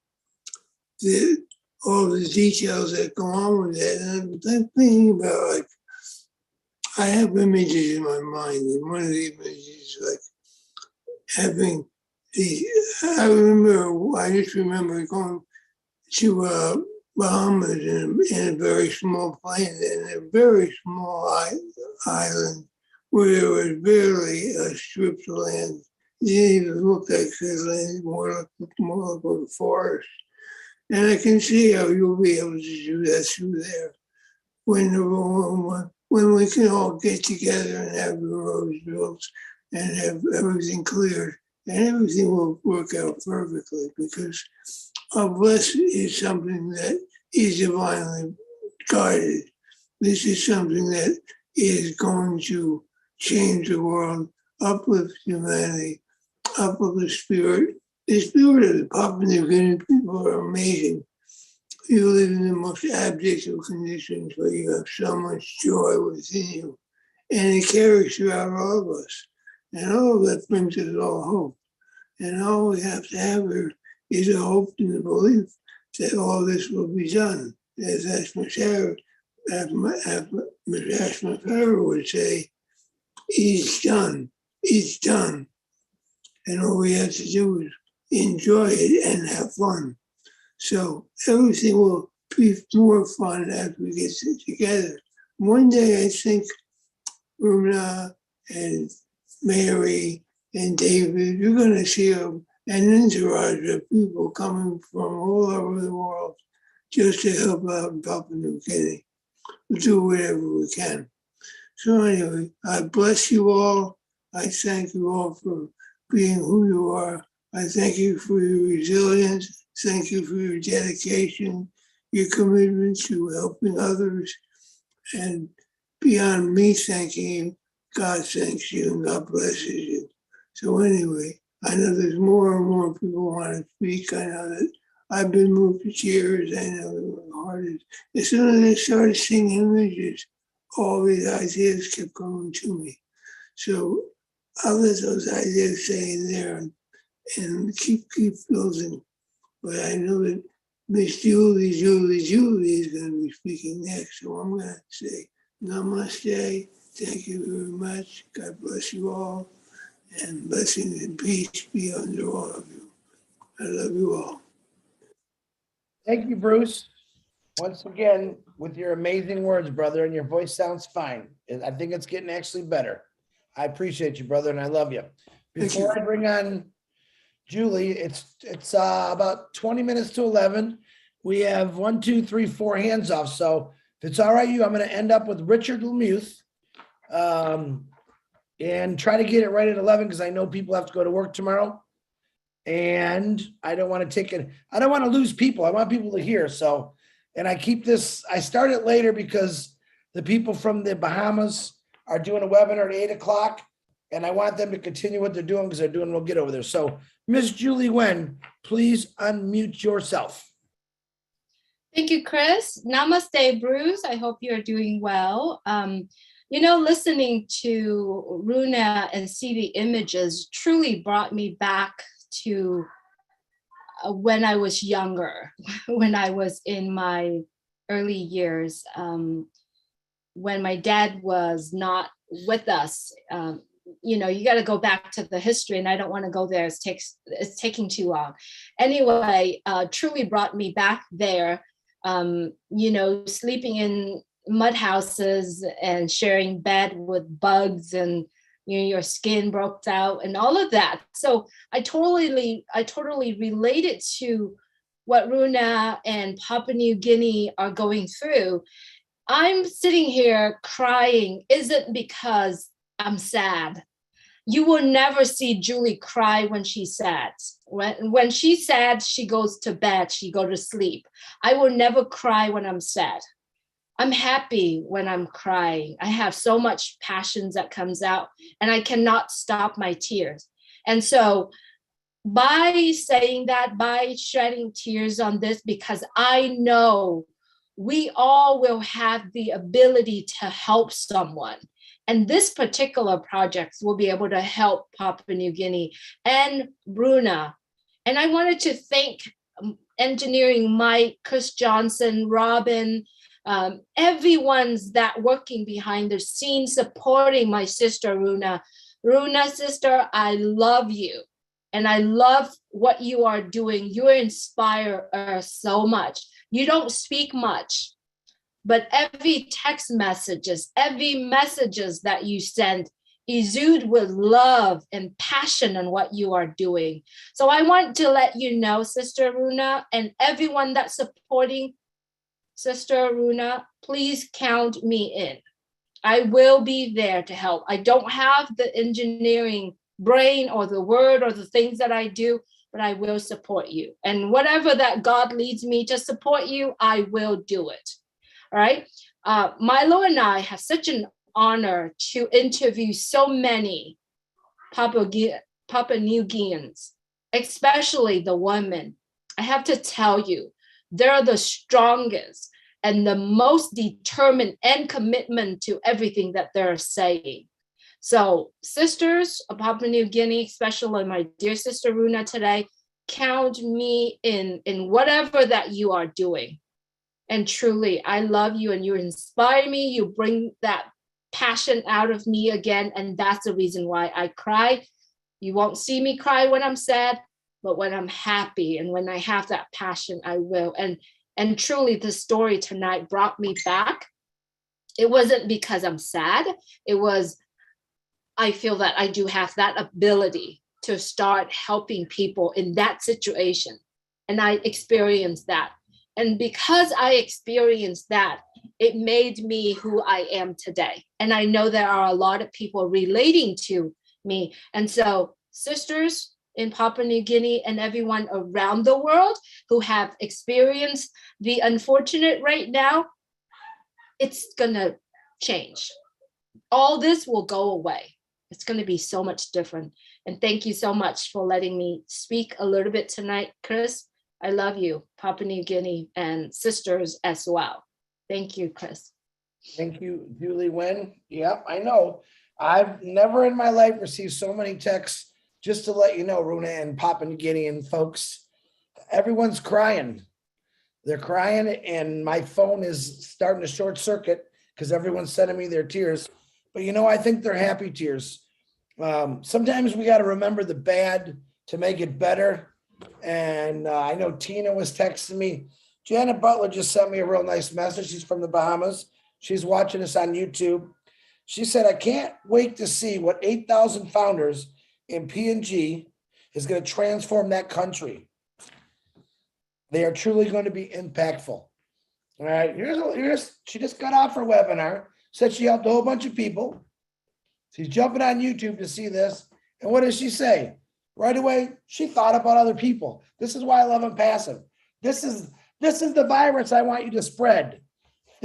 Speaker 14: all the details that go on with that, and I'm thinking about, like, I have images in my mind, and one of the images is like having I just remember going to Bahamas in a very small plane, in a very small island where there was barely a strip of land. It didn't even look like the land, more like a forest. And I can see how you'll be able to do that through there when we can all get together and have the roads built and have everything cleared, and everything will work out perfectly, because a blessing is something that is divinely guided. This is something that is going to change the world, uplift humanity, uplift the spirit. The spirit of the Papua New Guinea people are amazing. You live in the most abject of conditions, but you have so much joy within you, and it carries throughout all of us. And all of that brings us all hope. And all we have to have here is a hope and a belief that all this will be done. As Ashma Farah would say, it's done, it's done. And all we have to do is enjoy it and have fun. So everything will be more fun as we get together. One day I think Runa and Mary and David, you're going to see an entourage of people coming from all over the world just to help out in Papua New Guinea. We'll do whatever we can. So anyway, I bless you all. I thank you all for being who you are. I thank you for your resilience. Thank you for your dedication, your commitment to helping others. And beyond me thanking you, God thanks you and God blesses you. So anyway, I know there's more and more people want to speak. I know that I've been moved to tears. I know my heart is. As soon as I started seeing images, all these ideas kept coming to me. So I'll let those ideas stay in there and keep building. But I know that Miss Julie is going to be speaking next. So I'm going to say namaste. Thank you very much. God bless you all. And blessings and peace be under all of you. I love you all.
Speaker 1: Thank you, Bruce. Once again, with your amazing words, brother, and your voice sounds fine. I think it's getting actually better. I appreciate you, brother, and I love you. Before I bring on Julie, it's about 20 minutes to 11. We have 1, 2, 3, 4 hands off. So if it's all right, I'm going to end up with Richard Lemuth and try to get it right at 11 because I know people have to go to work tomorrow. And I don't want to take it. I don't want to lose people. I want people to hear. So, and I start it later because the people from the Bahamas are doing a webinar at 8 o'clock. And I want them to continue what they're doing because they're doing real good over there. So Miss Julie Wen, please unmute yourself.
Speaker 15: Thank you, Chris. Namaste, Bruce. I hope you're doing well. Listening to Runa and see the images truly brought me back to when I was younger, when I was in my early years, when my dad was not with us. You got to go back to the history, and I don't want to go there. It's taking too long. Anyway, truly brought me back there. Sleeping in mud houses and sharing bed with bugs, and your skin broke out and all of that. So I totally related to what Runa and Papua New Guinea are going through. I'm sitting here crying isn't because I'm sad. You will never see Julie cry when she's sad. When she's sad, she goes to bed, she go to sleep. I will never cry when I'm sad. I'm happy when I'm crying. I have so much passions that comes out and I cannot stop my tears. And so by saying that, by shedding tears on this, because I know we all will have the ability to help someone. And this particular project will be able to help Papua New Guinea and Bruna. And I wanted to thank Engineering Mike, Chris Johnson, Robin, everyone's that working behind the scenes supporting my sister Runa. Runa, sister, I love you. And I love what you are doing. You inspire us so much. You don't speak much, but every text messages, every messages that you send exude with love and passion on what you are doing. So I want to let you know, Sister Runa, and everyone that's supporting Sister Runa, please count me in. I will be there to help. I don't have the engineering brain or the word or the things that I do, but I will support you. And whatever that God leads me to support you, I will do it. All right. Milo and I have such an honor to interview so many Papua New Guineans, especially the women. I have to tell you, they're the strongest and the most determined and commitment to everything that they're saying. So sisters of Papua New Guinea, especially my dear sister Runa today, count me in whatever that you are doing. And truly, I love you and you inspire me. You bring that passion out of me again. And that's the reason why I cry. You won't see me cry when I'm sad, but when I'm happy and when I have that passion, I will. And truly, the story tonight brought me back. It wasn't because I'm sad. It was, I feel that I do have that ability to start helping people in that situation. And I experienced that. And because I experienced that, it made me who I am today. And I know there are a lot of people relating to me. And so sisters in Papua New Guinea and everyone around the world who have experienced the unfortunate right now, it's gonna change. All this will go away. It's going to be so much different. And thank you so much for letting me speak a little bit tonight, Chris. I love you, Papua New Guinea and sisters as well. Thank you, Chris.
Speaker 1: Thank you, Julie Nguyen. Yep, I know. I've never in my life received so many texts. Just to let you know, Runa and Papua New Guinea and folks, everyone's crying. They're crying and my phone is starting to short circuit because everyone's sending me their tears. But you know, I think they're happy tears. Sometimes we got to remember the bad to make it better. And I know Tina was texting me. Janet Butler just sent me a real nice message. She's from the Bahamas. She's watching us on YouTube. She said, I can't wait to see what 8,000 founders in PNG is going to transform that country. They are truly going to be impactful. All right, she just got off her webinar. Said she helped a whole bunch of people. She's jumping on YouTube to see this. And what does she say? Right away, she thought about other people. This is why I love Impassive. This is the virus I want you to spread.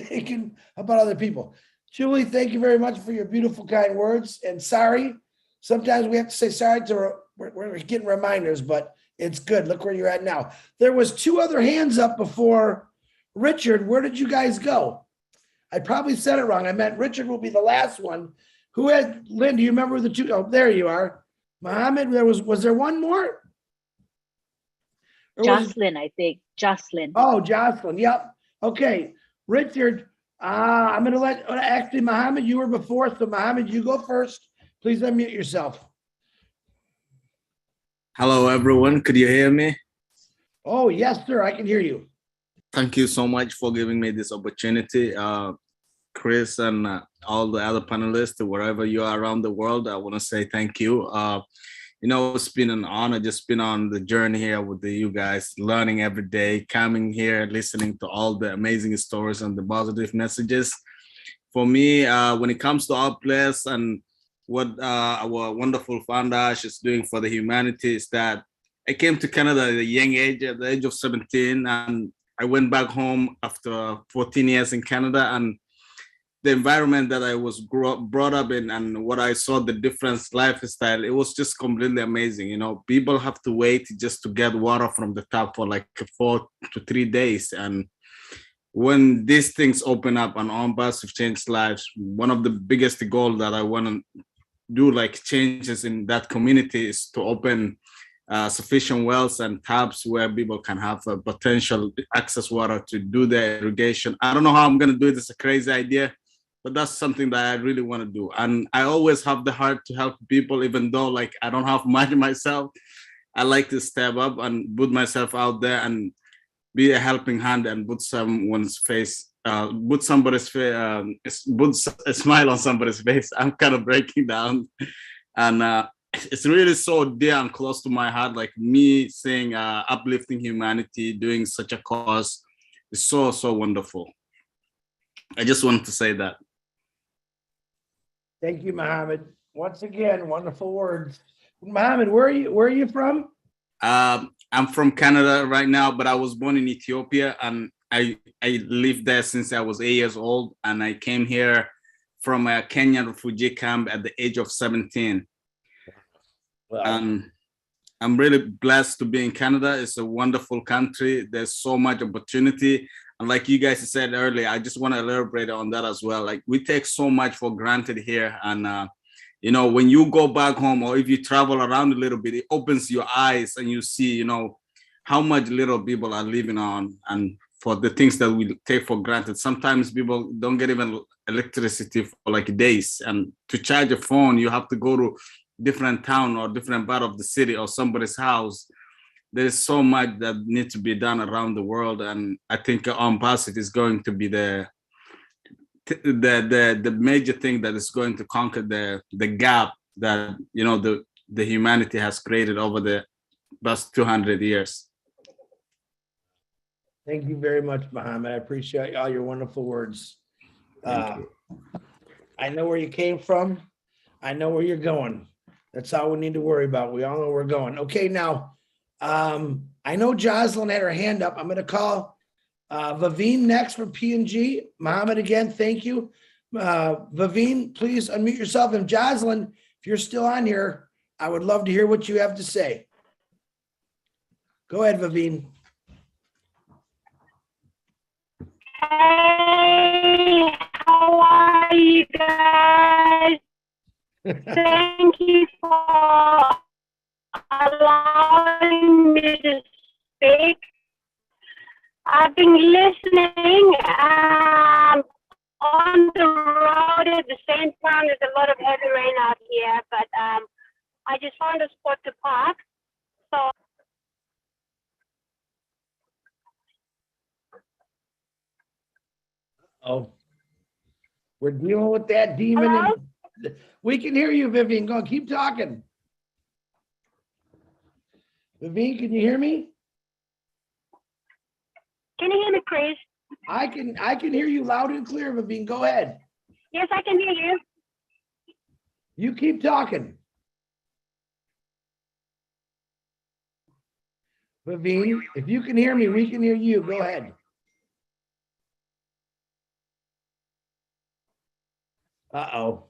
Speaker 1: Thinking about other people. Julie, thank you very much for your beautiful, kind words. And sorry, sometimes we have to say sorry to we're getting reminders, but it's good. Look where you're at now. There was 2 other hands up before Richard. Where did you guys go? I probably said it wrong. I meant Richard will be the last one. Who had, Lynn, do you remember the 2? Oh, there you are. Mohammed, was there one more?
Speaker 2: Jocelyn, I think. Jocelyn.
Speaker 1: Oh, Jocelyn. Yep. Okay. Richard, I'm going to actually, Mohammed, you were before. So Mohammed, you go first. Please unmute yourself.
Speaker 16: Hello, everyone. Could you hear me?
Speaker 1: Oh, yes, sir. I can hear you.
Speaker 16: Thank you so much for giving me this opportunity. Chris and all the other panelists, wherever you are around the world, I want to say thank you. it's been an honor just been on the journey here with you guys, learning every day, coming here, listening to all the amazing stories and the positive messages. For me, when it comes to our place and what our wonderful founder is doing for the humanity is that I came to Canada at a young age, at the age of 17, and I went back home after 14 years in Canada, and the environment that I was brought up in and what I saw, the different lifestyle, it was just completely amazing. People have to wait just to get water from the tap for like 4 to 3 days. And when these things open up and on bus have changed lives, one of the biggest goals that I want to do, like changes in that community, is to open sufficient wells and taps where people can have a potential access water to do their irrigation. I don't know how I'm going to do it. It's a crazy idea, but that's something that I really want to do. And I always have the heart to help people, even though like I don't have much myself. I like to step up and put myself out there and be a helping hand and put someone's face, put a smile on somebody's face. I'm kind of breaking down. And it's really so dear and close to my heart, like me saying uplifting humanity, doing such a cause is so, so wonderful. I just wanted to say that.
Speaker 1: Thank you, Mohammed. Once again, wonderful words. Mohammed, where are you from?
Speaker 16: I'm from Canada right now, but I was born in Ethiopia, and I lived there since I was 8 years old, and I came here from a Kenyan refugee camp at the age of 17. Wow. And I'm really blessed to be in Canada. It's a wonderful country. There's so much opportunity. And like you guys said earlier, I just want to elaborate on that as well. Like we take so much for granted here. And, when you go back home or if you travel around a little bit, it opens your eyes and you see, how much little people are living on and for the things that we take for granted. Sometimes people don't get even electricity for like days. And to charge a phone, you have to go to different town or different part of the city or somebody's house. There is so much that needs to be done around the world, and I think OnPassIT is going to be the major thing that is going to conquer the gap that the humanity has created over the past 200 years.
Speaker 1: Thank you very much, Mohammed. I appreciate all your wonderful words. I know where you came from. I know where you're going. That's all we need to worry about. We all know where we're going. Okay, now, I know Jocelyn had her hand up. I'm going to call Vaveen next from P&G. Mohammed, again, thank you. Vaveen, please unmute yourself. And Jocelyn, if you're still on here, I would love to hear what you have to say. Go ahead, Vaveen.
Speaker 17: Hey, how are you guys? Thank you for allowing me to speak. I've been listening on the road at the same time. There's a lot of heavy rain out here, but I just found a spot to park. So
Speaker 1: We're dealing with that demon.
Speaker 17: Hello?
Speaker 1: We can hear you, Vivian. Go on, keep talking. Vivian, can you hear me?
Speaker 17: Can you hear me, Chris?
Speaker 1: I can hear you loud and clear, Vivian. Go ahead.
Speaker 17: Yes, I can hear you.
Speaker 1: You keep talking. Vivian, if you can hear me, we can hear you. Go ahead. Uh-oh.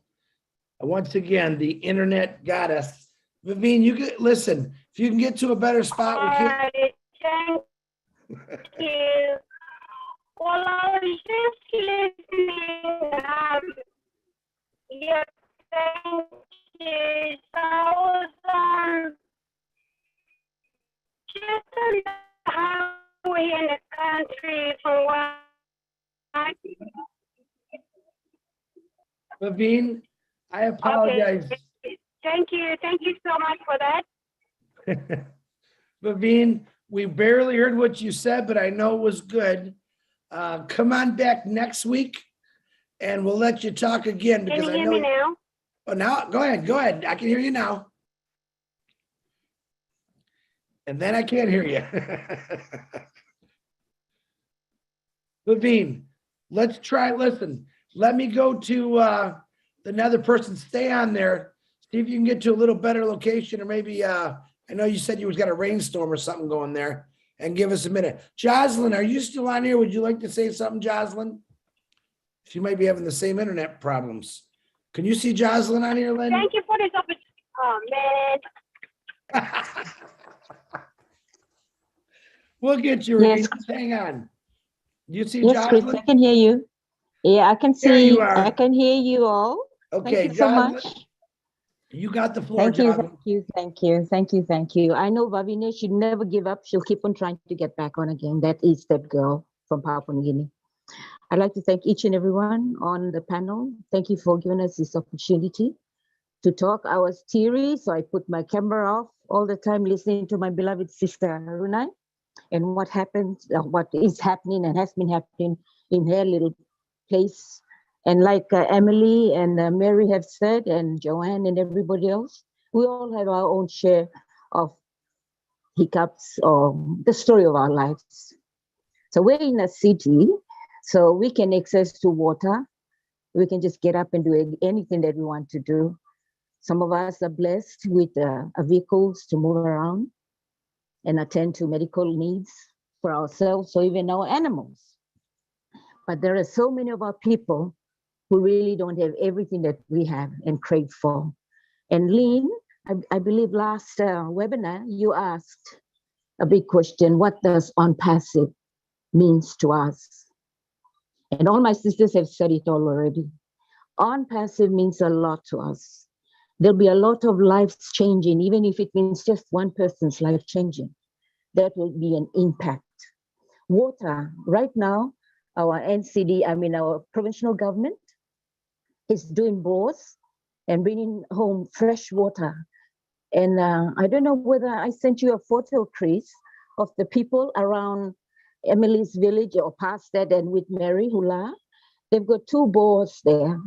Speaker 1: Once again, the internet got us. Vivian, you can listen. If you can get to a better spot, we can.
Speaker 17: Thank you. Well, I was just listening. Yeah, thank you. So I was just on the highway in the country from where I.
Speaker 1: Vivian, I apologize.
Speaker 17: Okay. Thank you. Thank you so much for that.
Speaker 1: Vivian, we barely heard what you said, but I know it was good. Come on back next week and we'll let you talk again because
Speaker 17: Can you
Speaker 1: I
Speaker 17: hear
Speaker 1: know.
Speaker 17: me now?
Speaker 1: Oh, now go ahead. Go ahead. I can hear you now. And then I can't hear you. Levine, let's try, listen, let me go to another person, stay on there. See if you can get to a little better location or maybe, I know you said you was got a rainstorm or something going there and give us a minute. Jocelyn, are you still on here? Would you like to say something, Jocelyn? She might be having the same internet problems. Can you see Jocelyn on here, Lynn?
Speaker 17: Thank you for this opportunity. Oh, man.
Speaker 1: We'll get you, Renee.
Speaker 18: Yes.
Speaker 1: Just hang on. You see
Speaker 18: Yes, Chris,
Speaker 1: Jocelyn?
Speaker 18: I can hear you. Yeah, I can
Speaker 1: There you
Speaker 18: see,
Speaker 1: are.
Speaker 18: I can hear you all.
Speaker 1: Okay,
Speaker 18: Thank you so
Speaker 1: Jocelyn,
Speaker 18: much.
Speaker 1: you got the floor,
Speaker 18: Thank you,
Speaker 1: Jocelyn.
Speaker 18: thank you, thank you, thank you, thank you. I know Vavine should never give up. She'll keep on trying to get back on again. That is that girl from Papua New Guinea. I'd like to thank each and everyone on the panel. Thank you for giving us this opportunity to talk. I was teary, so I put my camera off all the time listening to my beloved sister Aruna and what happens, what is happening and has been happening in her little place. And like Emily and Mary have said, and Joanne and everybody else, we all have our own share of hiccups or the story of our lives. So we're in a city, so we can access to water. We can just get up and do anything that we want to do. Some of us are blessed with vehicles to move around and attend to medical needs for ourselves or even our animals. But there are so many of our people who really don't have everything that we have and crave for. And Lynn, I believe last webinar, you asked a big question, what does on-passive means to us? And all my sisters have said it all already. On-passive means a lot to us. There'll be a lot of lives changing, even if it means just one person's life changing. That will be an impact. Water, right now, our NCD, our provincial government is doing bores and bringing home fresh water. And I don't know whether I sent you a photo, Chris, of the people around Emily's village or past that and with Mary Hula. They've got 2 bores there.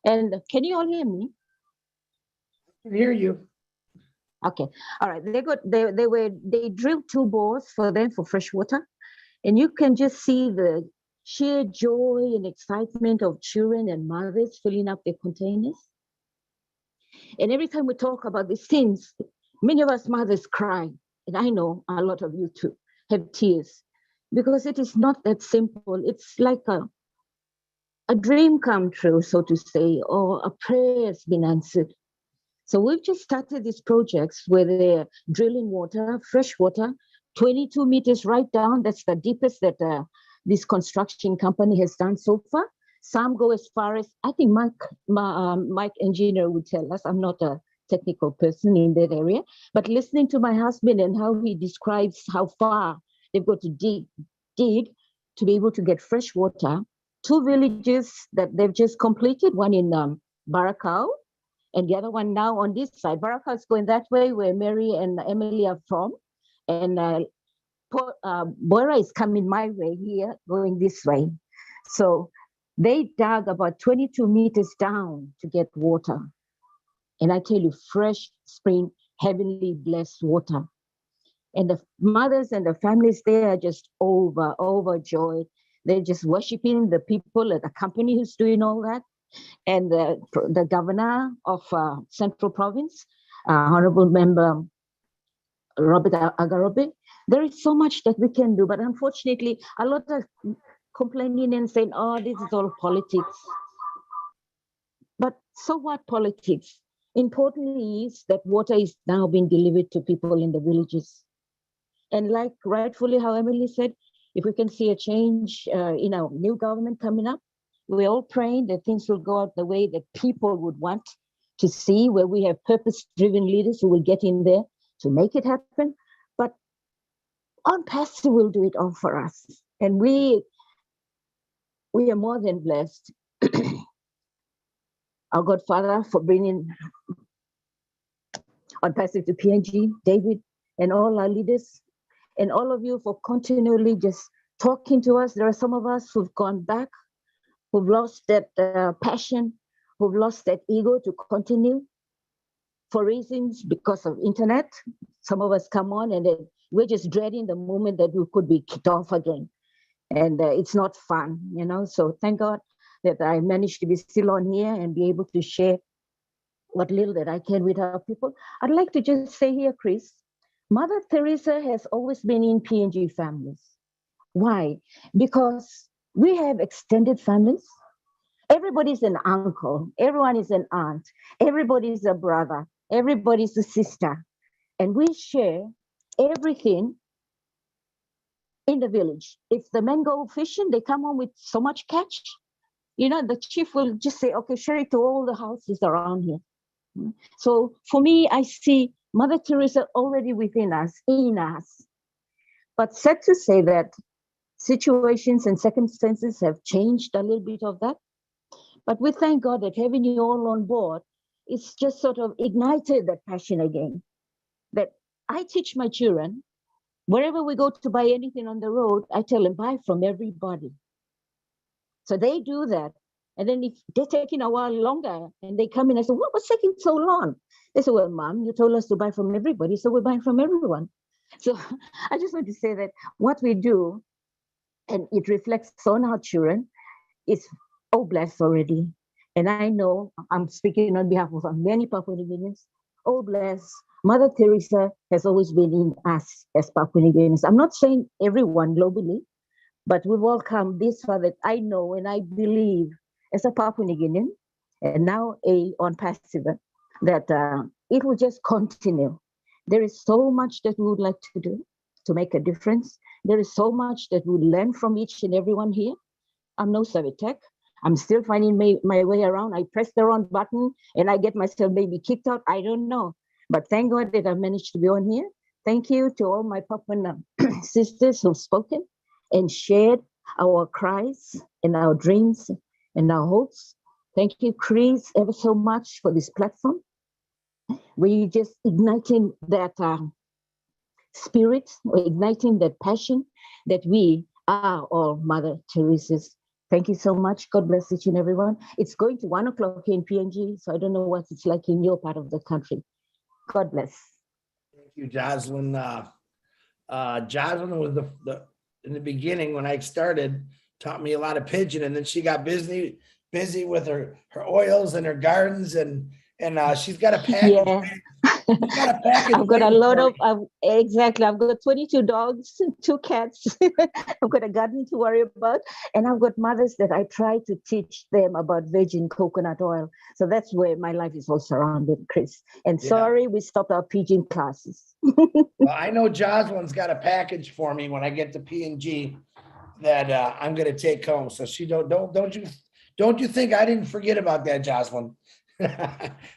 Speaker 18: And can you all hear me?
Speaker 1: I can hear you.
Speaker 18: Okay, all right. They drilled 2 bores for them for fresh water. And you can just see the sheer joy and excitement of children and mothers filling up their containers. And every time we talk about these things, many of us mothers cry. And I know a lot of you too have tears because it is not that simple. It's like a dream come true, so to say, or a prayer has been answered. So we've just started these projects where they're drilling water, fresh water, 22 meters right down. That's the deepest that this construction company has done so far. Some go as far as, I think Mike engineer would tell us, I'm not a technical person in that area, but listening to my husband and how he describes how far they've got to dig to be able to get fresh water. 2 villages that they've just completed, one in Barakau, and the other one now on this side. Barakau is going that way where Mary and Emily are from. And Bora is coming my way here, going this way. So they dug about 22 meters down to get water. And I tell you, fresh spring, heavenly blessed water. And the mothers and the families there are just overjoyed. They're just worshiping the people at the company who's doing all that. And the governor of Central Province, Honorable Member Robert Agarobe. There is so much that we can do, but unfortunately, a lot of complaining and saying, oh, this is all politics. But so what politics? Importantly is that water is now being delivered to people in the villages. And like rightfully how Emily said, if we can see a change in our new government coming up, we're all praying that things will go out the way that people would want to see, where we have purpose-driven leaders who will get in there to make it happen. But on-passive will do it all for us. And we are more than blessed. Our Godfather for bringing on-passive to PNG, David, and all our leaders, and all of you for continually just talking to us. There are some of us who've gone back, who've lost that passion, who've lost that ego to continue for reasons because of internet. some of us come on and then we're just dreading the moment that we could be kicked off again. And it's not fun, you know. So thank God that I managed to be still on here and be able to share what little that I can with our people. I'd like to just say here, Chris, Mother Teresa has always been in PNG families. Why? Because we have extended families. Everybody's an uncle, everyone is an aunt, everybody's a brother, everybody's a sister. And we share everything in the village. If the men go fishing, they come home with so much catch. You know, the chief will just say, okay, share it to all the houses around here. So for me, I see Mother Teresa already within us, in us. But sad to say that situations and circumstances have changed a little bit of that. But we thank God that having you all on board, it's just sort of ignited that passion again. That I teach my children, wherever we go to buy anything on the road, I tell them, buy from everybody. So they do that. And then if they're taking a while longer and they come in and say, what was taking so long? They say, well, Mom, you told us to buy from everybody, so we're buying from everyone. So I just want to say that what we do, and it reflects on our children, is blessed already. And I know I'm speaking on behalf of many Papua New Guineans. Blessed. Mother Teresa has always been in us as Papua New Guineans. I'm not saying everyone globally, but we've all come this far that I know and I believe as a Papua New Guinean, and now on passive, that it will just continue. There is so much that we would like to do to make a difference. There is so much that we learn from each and everyone here. I'm no Savitech. I'm still finding my way around. I press the wrong button and I get myself maybe kicked out. I don't know. But thank God that I managed to be on here. Thank you to all my Papuan sisters who've spoken and shared our cries and our dreams and our hopes. Thank you, Chris, ever so much for this platform. We're just igniting that spirit, we're igniting that passion that we are all Mother Teresa's. Thank you so much. God bless each and everyone. It's going to 1 o'clock in PNG, so I don't know what it's like in your part of the country. God bless.
Speaker 1: Thank you, Jocelyn. Jocelyn was in the beginning when I started, taught me a lot of Pidgin, and then she got busy with her oils and her gardens, and she's got a package.
Speaker 18: Yeah. I've got a lot of, exactly. I've got 22 dogs, 2 cats. I've got a garden to worry about. And I've got mothers that I try to teach them about virgin coconut oil. So that's where my life is all surrounded, Chris. And sorry, we stopped our Pidgin classes.
Speaker 1: Well, I know Jocelyn's got a package for me when I get to PNG that I'm going to take home. So she don't you think I didn't forget about that, Jocelyn?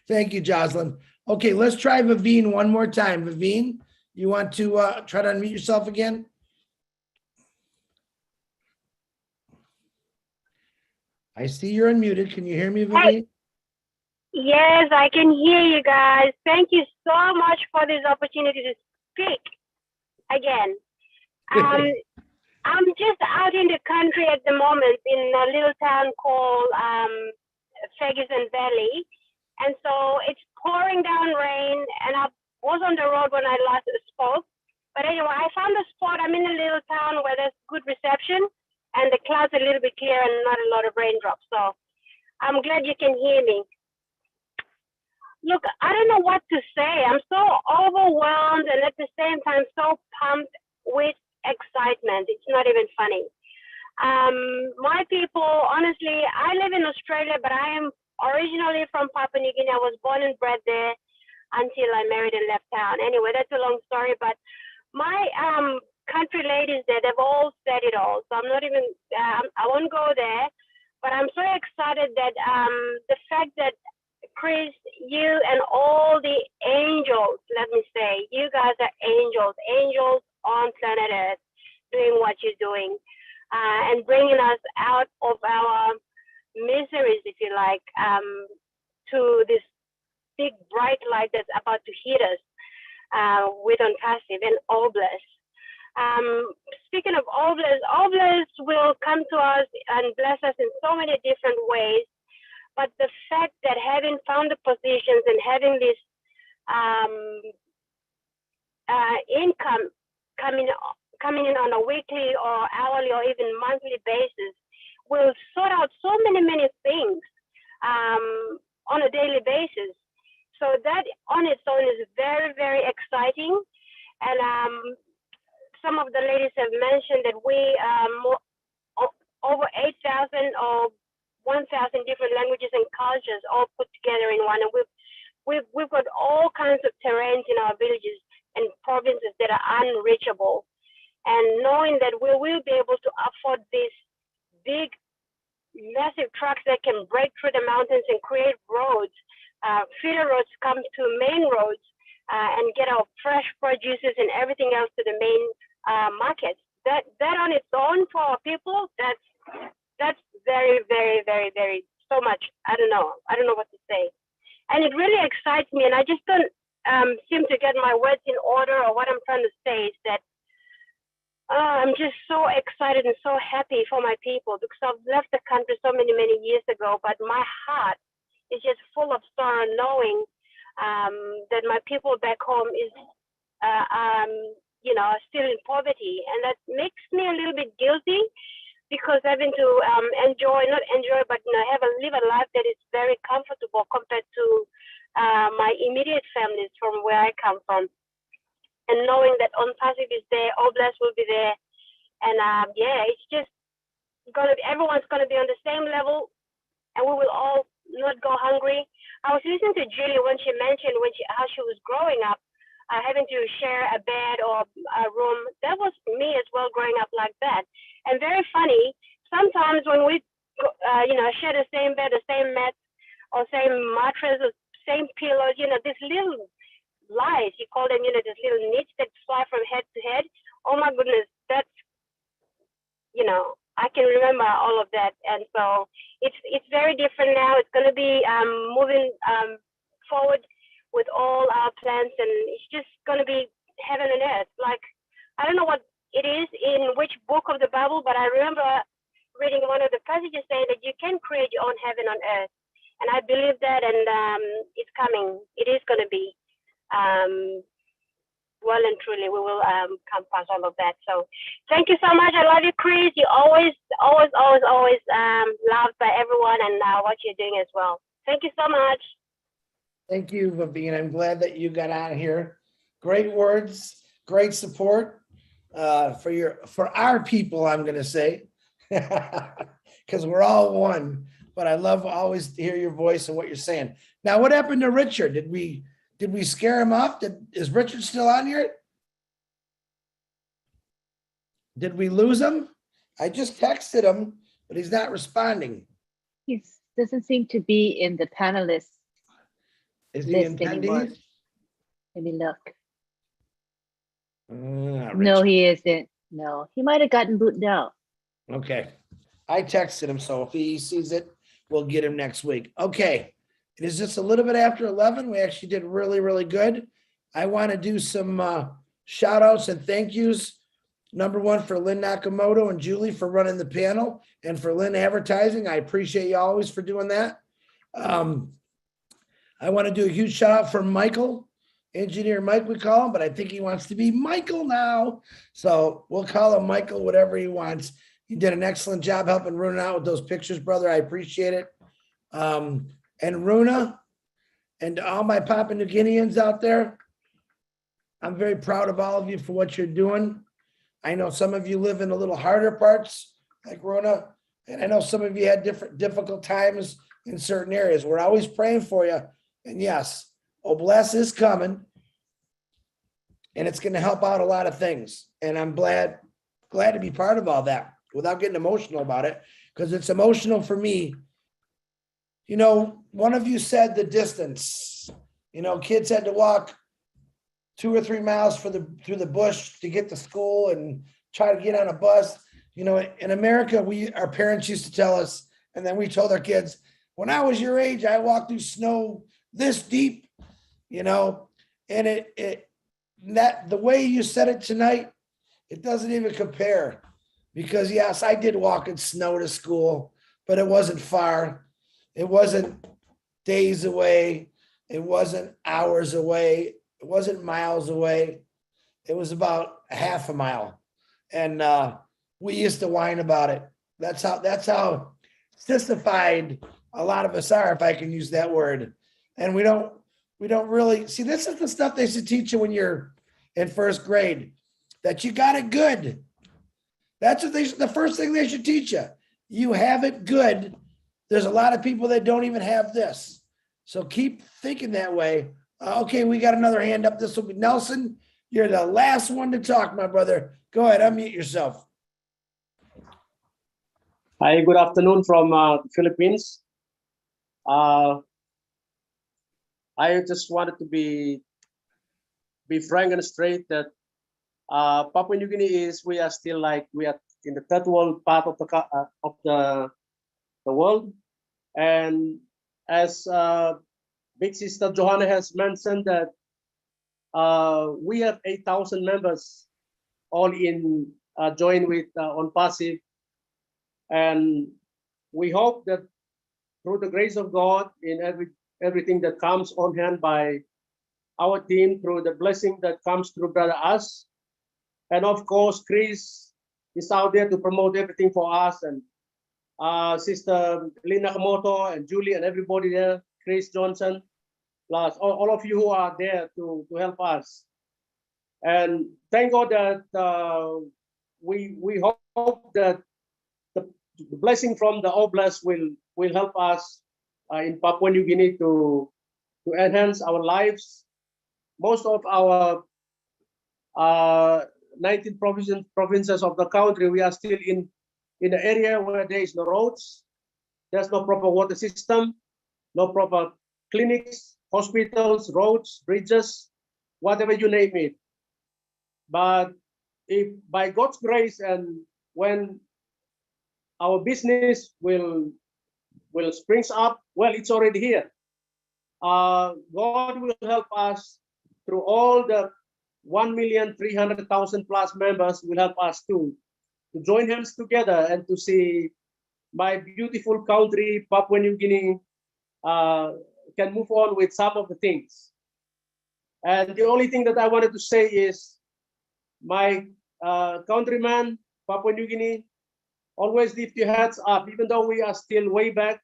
Speaker 1: Thank you, Jocelyn. Okay, let's try Vivine one more time. Vivine, you want to try to unmute yourself again? I see you're unmuted. Can you hear me, Vivine?
Speaker 17: Yes, I can hear you guys. Thank you so much for this opportunity to speak again. I'm just out in the country at the moment in a little town called Ferguson Valley. And so it's pouring down rain, and I was on the road when I last spoke. But anyway, I found a spot. I'm in a little town where there's good reception, and the clouds are a little bit clear and not a lot of raindrops. So I'm glad you can hear me. Look, I don't know what to say. I'm so overwhelmed and at the same time so pumped with excitement. It's not even funny. My people, honestly, I live in Australia, but I am originally from Papua New Guinea. I was born and bred there until I married and left town. Anyway, that's a long story, but my country ladies there, they've all said it all. So I'm not even, I won't go there, but I'm so excited that the fact that Chris, you and all the angels, let me say, you guys are angels on planet Earth doing what you're doing and bringing us out of our miseries, if you like, to this big bright light that's about to hit us with On Passive and All Bless. Speaking of All Bless will come to us and bless us in so many different ways. But the fact that having found the positions and having this income coming in on a weekly or hourly or even monthly basis will sort out so many things on a daily basis. So that on its own is very exciting. And some of the ladies have mentioned that we over 8,000 or 1,000 different languages and cultures all put together in one. And we've got all kinds of terrains in our villages and provinces that are unreachable. And knowing that we will be able to afford these big, massive trucks that can break through the mountains and create roads, feeder roads come to main roads and get our fresh produces and everything else to the main markets. That on its own for our people, that's very so much. I don't know what to say. And it really excites me, and I just don't seem to get my words in order, or what I'm trying to say is that I'm just so excited and so happy for my people, because I've left the country so many years ago, but my heart is just full of sorrow knowing that my people back home is still in poverty, and that makes me a little bit guilty, because having to live a life that is very comfortable compared to my immediate families from where I come from. And knowing that ONPASIF is there, Oblast will be there. And it's just everyone's gonna be on the same level, and we will all not go hungry. I was listening to Julie when she mentioned how she was growing up, having to share a bed or a room. That was me as well, growing up like that. And very funny, sometimes when we share the same bed, the same mat, or same mattress, or same pillows, these little lies, you call them, these little nits that fly from head to head. Oh my goodness, that's, I can remember all of that. And so it's very different now. It's going to be moving forward with all our plans, and it's just going to be heaven and earth. Like, I don't know what it is in which book of the Bible, but I remember reading one of the passages saying that you can create your own heaven on earth. And I believe that, and it's coming. It is going to be. Well and truly, we will come past all of that. So thank you so much. I love you, Chris. You're always loved by everyone, and what you're doing as well. Thank you so much.
Speaker 1: Thank you, Vavine. I'm glad that you got on here. Great words, great support for our people, I'm going to say, because we're all one. But I love always to hear your voice and what you're saying. Now, what happened to Richard? Did we scare him off? Is Richard still on here? Did we lose him? I just texted him, but he's not responding.
Speaker 2: He doesn't seem to be in the panelists.
Speaker 1: Is he in
Speaker 2: anymore.
Speaker 1: attendees?
Speaker 2: Let me look.
Speaker 1: No,
Speaker 2: No, he isn't. No, he might have gotten booted out.
Speaker 1: Okay. I texted him, so if he sees it, we'll get him next week. Okay. It is just a little bit after 11. We actually did really good. I want to do some shout outs and thank yous. Number one, for Lynn Nakamoto and Julie for running the panel, and for Lynn Advertising. I appreciate you always for doing that. I want to do a huge shout out for Michael, Engineer Mike, we call him, but I think he wants to be Michael now. So we'll call him Michael, whatever he wants. You did an excellent job helping Runa out with those pictures, brother. I appreciate it. And Runa, and to all my Papua New Guineans out there, I'm very proud of all of you for what you're doing. I know some of you live in a little harder parts like Runa, and I know some of you had difficult times in certain areas. We're always praying for you. And yes, Oblast is coming, and it's going to help out a lot of things. And I'm glad to be part of all that without getting emotional about it, because it's emotional for me. You know, one of you said the distance. You know, kids had to walk 2 or 3 miles through the bush to get to school and try to get on a bus. You know, in America, our parents used to tell us, and then we told our kids, when I was your age, I walked through snow this deep, you know, and the way you said it tonight, it doesn't even compare, because yes, I did walk in snow to school, but it wasn't far. It wasn't days away. It wasn't hours away. It wasn't miles away. It was about a half a mile. And we used to whine about it. That's how sissified a lot of us are, if I can use that word. And we don't really see, this is the stuff they should teach you when you're in first grade, that you got it good. That's what the first thing they should teach you. You have it good. There's a lot of people that don't even have this. So keep thinking that way. Okay, we got another hand up. This will be Nelson. You're the last one to talk, my brother. Go ahead, unmute yourself.
Speaker 19: Hi, good afternoon from the Philippines. I just wanted to be frank and straight that Papua New Guinea we are still we are in the third world part of the world, and as Big Sister Johanna has mentioned that we have 8,000 members all in join with on passive, and we hope that through the grace of God in everything that comes on hand by our team, through the blessing that comes through Brother Us, and of course Chris is out there to promote everything for us, and Sister Lynn Nakamoto and Julie and everybody there, Chris Johnson, plus all of you who are there to help us. And thank God that we hope that the blessing from the Oblast will help us in Papua New Guinea to enhance our lives. Most of our 19 provinces of the country, we are still in the area where there is no roads, there's no proper water system, no proper clinics, hospitals, roads, bridges, whatever you name it. But if by God's grace and when our business will springs up, well, it's already here. God will help us through all the 1,300,000 plus members will help us to join hands together and to see my beautiful country, Papua New Guinea, can move on with some of the things. And the only thing that I wanted to say is, my countrymen, Papua New Guinea, always lift your heads up, even though we are still way back,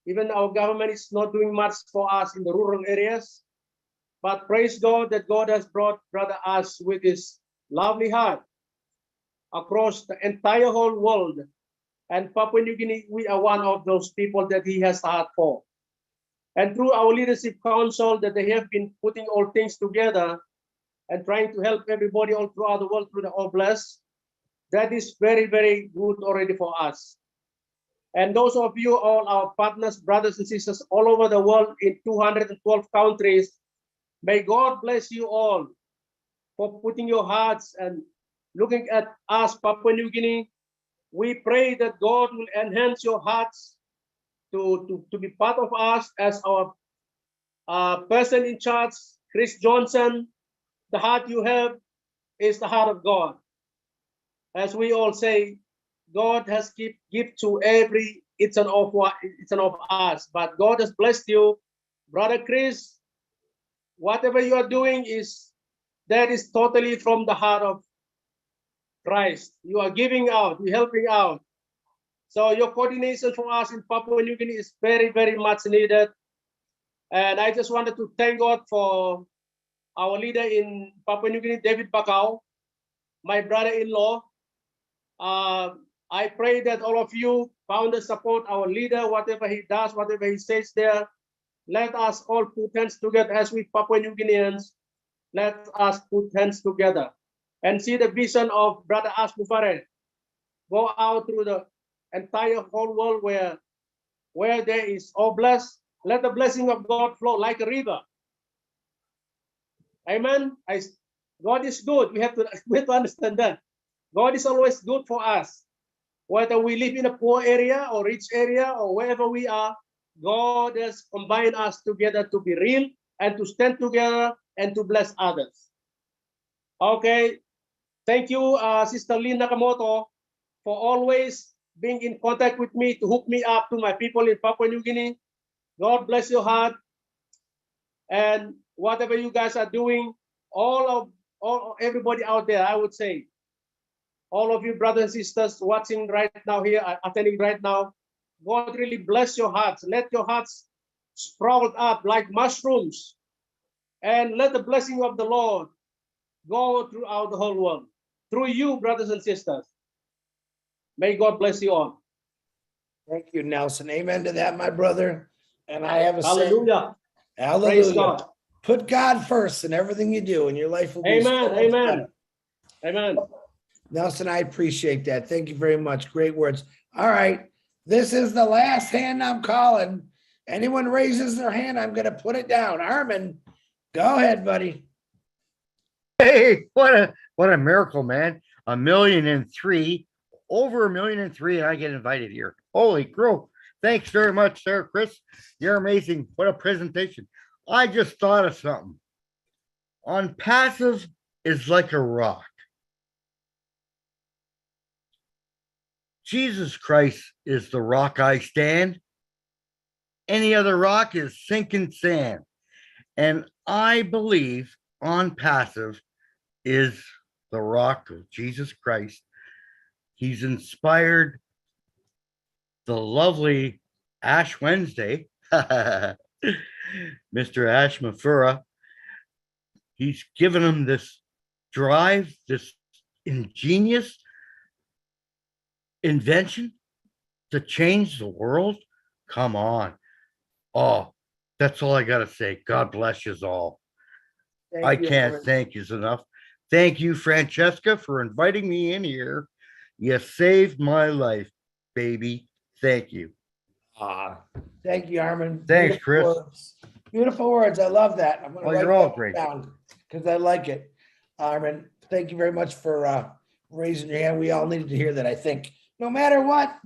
Speaker 19: even our government is not doing much for us in the rural areas. But praise God that God has brought Brother Us with his lovely heart across the entire whole world. And Papua New Guinea, we are one of those people that he has heart for. And through our leadership council that they have been putting all things together and trying to help everybody all throughout the world through the Oblast, that is very, very good already for us. And those of you, all our partners, brothers and sisters all over the world in 212 countries, may God bless you all for putting your hearts and looking at us, Papua New Guinea. We pray that God will enhance your hearts to be part of us as our person in charge, Chris Johnson. The heart you have is the heart of God. As we all say, God has give to every it's an of us, but God has blessed you, Brother Chris. Whatever you are doing that is totally from the heart of Christ. You are giving out, you're helping out. So your coordination for us in Papua New Guinea is very, very much needed. And I just wanted to thank God for our leader in Papua New Guinea, David Bakau, my brother-in-law. I pray that all of you founders support our leader, whatever he does, whatever he says there. Let us all put hands together as we Papua New Guineans. Let us put hands together and see the vision of Brother As Mufare go out through the entire whole world where there is Oblast. Let the blessing of God flow like a river. Amen. God is good. We have to understand that. God is always good for us. Whether we live in a poor area or rich area or wherever we are, God has combined us together to be real and to stand together and to bless others. Okay. Thank you, Sister Lynn Nakamoto, for always being in contact with me to hook me up to my people in Papua New Guinea. God bless your heart. And whatever you guys are doing, all of everybody out there, I would say, all of you brothers and sisters watching right now here, attending right now, God really bless your hearts. Let your hearts sprout up like mushrooms, and let the blessing of the Lord go throughout the whole world through you, brothers and sisters. May God bless you all.
Speaker 1: Thank you, Nelson. Amen to that, my brother. And I have a
Speaker 19: Hallelujah.
Speaker 1: saying, hallelujah.
Speaker 19: Praise God.
Speaker 1: Put God first in everything you do, and your life will be so
Speaker 19: Amen.
Speaker 1: much
Speaker 19: Amen.
Speaker 1: better.
Speaker 19: Amen.
Speaker 1: Nelson, I appreciate that. Thank you very much. Great words. All right. This is the last hand I'm calling. Anyone raises their hand, I'm going to put it down. Armin, go ahead, buddy.
Speaker 20: Hey, what a miracle, man. 1,000,003, over 1,000,003, and I get invited here. Holy crow. Thanks very much, sir, Chris. You're amazing. What a presentation. I just thought of something. On passive is like a rock. Jesus Christ is the rock I stand. Any other rock is sinking sand. And I believe on passive is the rock of Jesus Christ. He's inspired the lovely Ash Wednesday, Mr. Ash Mafura. He's given him this drive, this ingenious invention to change the world. Come on. Oh, that's all I got to say. God bless you all. I can't thank you enough. Thank you, Francesca, for inviting me in here. You saved my life, baby. Thank you.
Speaker 1: Thank you, Armin.
Speaker 20: Thanks, Chris.
Speaker 1: Words. Beautiful words. I love that. I'm going to
Speaker 20: Well,
Speaker 1: write
Speaker 20: you're all
Speaker 1: that
Speaker 20: great.
Speaker 1: down because I like it. Armin, thank you very much for raising your hand. We all needed to hear that, I think. No matter what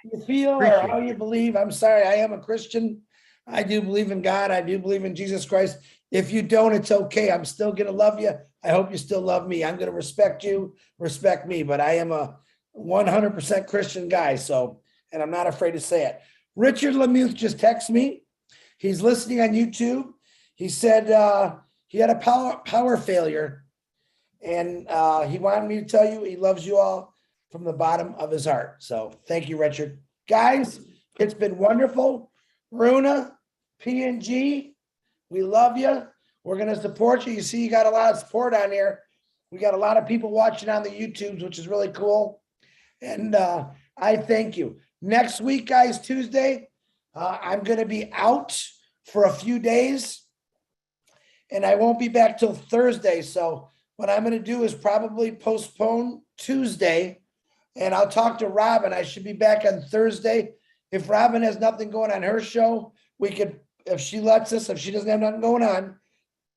Speaker 1: you feel or how you believe, I'm sorry, I am a Christian. I do believe in God. I do believe in Jesus Christ. If you don't, it's okay. I'm still going to love you. I hope you still love me. I'm going to respect you, respect me, but I am a 100% Christian guy. So, and I'm not afraid to say it. Richard Lemuth just texted me. He's listening on YouTube. He said he had a power failure, and he wanted me to tell you he loves you all from the bottom of his heart. So thank you, Richard. Guys, it's been wonderful. Runa, PNG, we love you. We're going to support you. You see, you got a lot of support on here. We got a lot of people watching on the YouTubes, which is really cool. And I thank you. Next week, guys, Tuesday, I'm going to be out for a few days, and I won't be back till Thursday. So what I'm going to do is probably postpone Tuesday, and I'll talk to Robin. I should be back on Thursday. If Robin has nothing going on her show, we could, if she lets us, if she doesn't have nothing going on,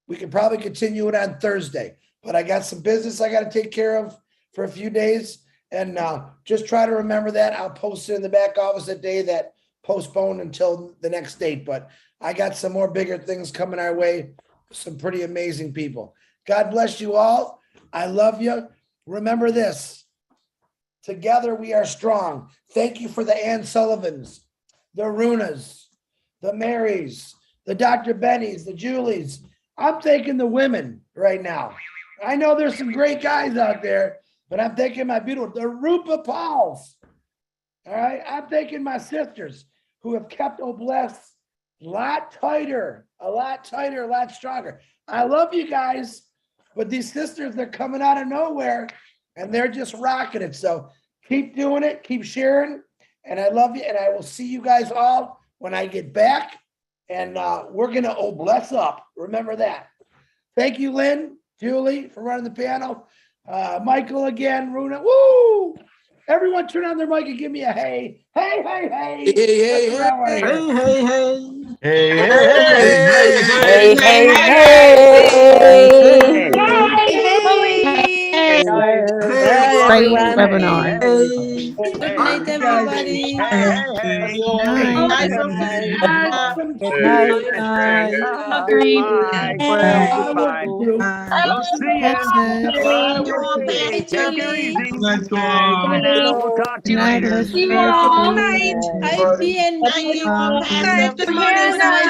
Speaker 1: we could probably continue it on Thursday. But I got some business I got to take care of for a few days. And just try to remember that. I'll post it in the back office that day that postponed until the next date. But I got some more bigger things coming our way. Some pretty amazing people. God bless you all. I love you. Remember this. Together we are strong. Thank you for the Ann Sullivans, the Runas, the Marys, the Dr. Bennies, the Julies. I'm thanking the women right now. I know there's some great guys out there, but I'm thanking my beautiful, the Rupa Pauls. All right. I'm thanking my sisters who have kept Oblast a lot tighter, a lot stronger. I love you guys, but these sisters, they're coming out of nowhere and they're just rocking it. So keep doing it, keep sharing. And I love you. And I will see you guys all when I get back. And we're going to Oblast up. Remember that. Thank you, Lynn, Julie, for running the piano. Michael again, Runa. Woo! Everyone turn on their mic and give me a hey. Hey, hey, hey.
Speaker 14: Hey, hey,
Speaker 1: That's what I wanna hear.
Speaker 8: Hey, hey.
Speaker 20: Hey,
Speaker 18: Hey, hey, hey.
Speaker 10: Bye, everyone.
Speaker 18: Webinar.
Speaker 10: Good night, everybody.
Speaker 18: Good night.
Speaker 20: We'll see you. Take it easy. Bye now. We'll talk to you later.
Speaker 10: Hi, PNG. Tomorrow is my